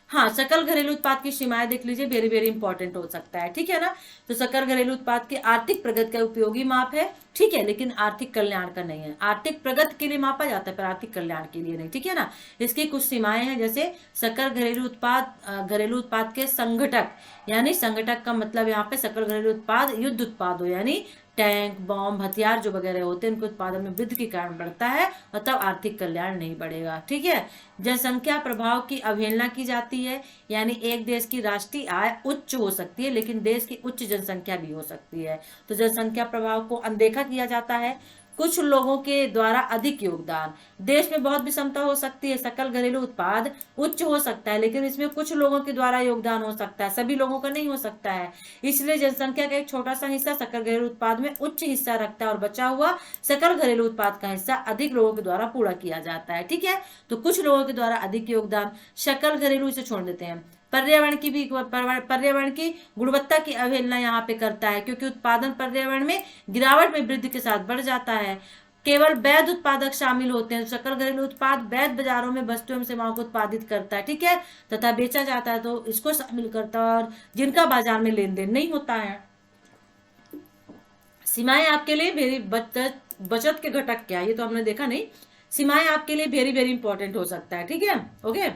हाँ, सकल घरेलू उत्पाद की सीमाएं देख लीजिए, वेरी वेरी इंपॉर्टेंट हो सकता है। ठीक है ना, तो सकल घरेलू उत्पाद के आर्थिक प्रगति का उपयोगी माप है। ठीक है, लेकिन आर्थिक कल्याण का नहीं है। आर्थिक प्रगति के लिए मापा जाता है पर आर्थिक कल्याण के लिए नहीं। ठीक है ना, इसकी कुछ सीमाएं हैं, जैसे सकल घरेलू उत्पाद के संघटक, यानी संघटक का मतलब यहाँ पे सकल घरेलू उत्पाद युद्ध उत्पाद हो, यानी टैंक, बॉम्ब, हथियार जो वगैरह होते हैं, उनके उत्पादन में वृद्धि के कारण बढ़ता है और तब आर्थिक कल्याण नहीं बढ़ेगा। ठीक है, जनसंख्या प्रभाव की अवहेलना की जाती है, यानी एक देश की राष्ट्रीय आय उच्च हो सकती है लेकिन देश की उच्च जनसंख्या भी हो सकती है, तो जनसंख्या प्रभाव को अनदेखा किया जाता है। कुछ लोगों के द्वारा अधिक योगदान, देश में बहुत विषमता हो सकती है। सकल घरेलू उत्पाद उच्च हो सकता है लेकिन इसमें कुछ लोगों के द्वारा योगदान हो सकता है, सभी लोगों का नहीं हो सकता है। इसलिए जनसंख्या का एक छोटा सा हिस्सा सकल घरेलू उत्पाद में उच्च हिस्सा रखता है और बचा हुआ सकल घरेलू उत्पाद का हिस्सा अधिक लोगों के द्वारा पूरा किया जाता है। ठीक है, तो कुछ लोगों के द्वारा अधिक योगदान, सकल घरेलू, इसे छोड़ देते हैं। पर्यावरण की गुणवत्ता की अवहेलना यहाँ पे करता है, क्योंकि उत्पादन पर्यावरण में गिरावट में वृद्धि के साथ बढ़ जाता है। केवल वैध उत्पादक शामिल होते हैं। सकल घरेलू उत्पाद वैध बाजारों में वस्तुओं एवं सेवाओं को उत्पादित करता है, ठीक है, तथा बेचा जाता है, तो इसको शामिल करता है, और जिनका बाजार में लेन देन नहीं होता है। सीमाएं आपके लिए वेरी बचत के घटक क्या है ये तो हमने देखा नहीं। सीमाएं आपके लिए वेरी वेरी इंपॉर्टेंट हो सकता है। ठीक है, ओके,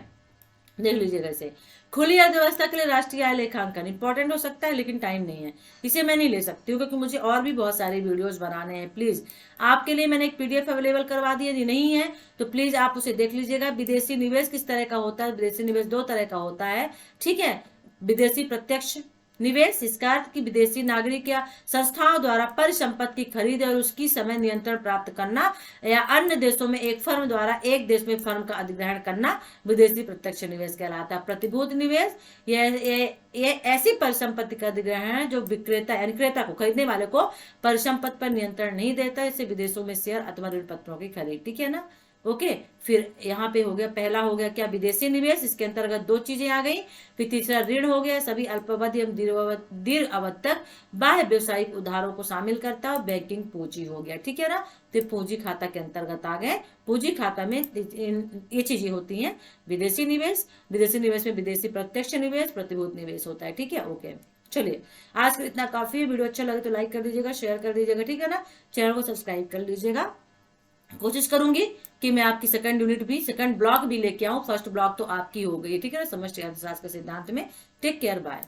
देख लीजिएगा इसे। खुली अर्थव्यवस्था के लिए राष्ट्रीय आय लेखांकन इंपॉर्टेंट हो सकता है लेकिन टाइम नहीं है, इसे मैं नहीं ले सकती हूँ क्योंकि मुझे और भी बहुत सारे वीडियोस बनाने हैं। प्लीज आपके लिए मैंने एक पीडीएफ अवेलेबल करवा दी है, यदि नहीं है तो प्लीज आप उसे देख लीजिएगा। विदेशी निवेश किस तरह का होता है? विदेशी निवेश 2 तरह का होता है। ठीक है, विदेशी प्रत्यक्ष निवेश, इसका अर्थ कि विदेशी नागरिक या संस्थाओं द्वारा परिसंपत्ति की खरीद और उसकी समय नियंत्रण प्राप्त करना, या अन्य देशों में एक फर्म द्वारा एक देश में फर्म का अधिग्रहण करना विदेशी प्रत्यक्ष निवेश कहलाता है। प्रतिभूत निवेश, ये ऐसी परिसंपत्ति का अधिग्रहण है जो विक्रेता यानी क्रेता को, खरीदने वाले को परिसंपत्ति पर नियंत्रण नहीं देता। इससे विदेशों में शेयर अथवा ऋण पत्रों की खरीद। ठीक है ना, ओके। फिर यहाँ पे हो गया, पहला हो गया क्या? विदेशी निवेश, इसके अंतर्गत 2 चीजें आ गई। फिर तीसरा ऋण हो गया, सभी अल्पावधि एवं दीर्घ अवधि तक बाह्य व्यवसायिक उधारों को शामिल करता है। बैंकिंग पूंजी हो गया, ठीक है ना, फिर पूंजी खाता के अंतर्गत आ गए। पूंजी खाता में ये चीजें होती हैं। विदेशी निवेश में विदेशी प्रत्यक्ष निवेश, प्रतिभूत निवेश होता है। ठीक है, ओके। चलिए, आज का इतना काफी है। वीडियो अच्छा लगे तो लाइक कर दीजिएगा, शेयर कर दीजिएगा, ठीक है ना, चैनल को सब्सक्राइब कर लीजिएगा। कोशिश करूंगी कि मैं आपकी सेकंड यूनिट भी, सेकंड ब्लॉक भी लेके आऊं। फर्स्ट ब्लॉक तो आपकी हो गई, ठीक है ना, समष्टि अर्थशास्त्र के सिद्धांत में। Take care, bye.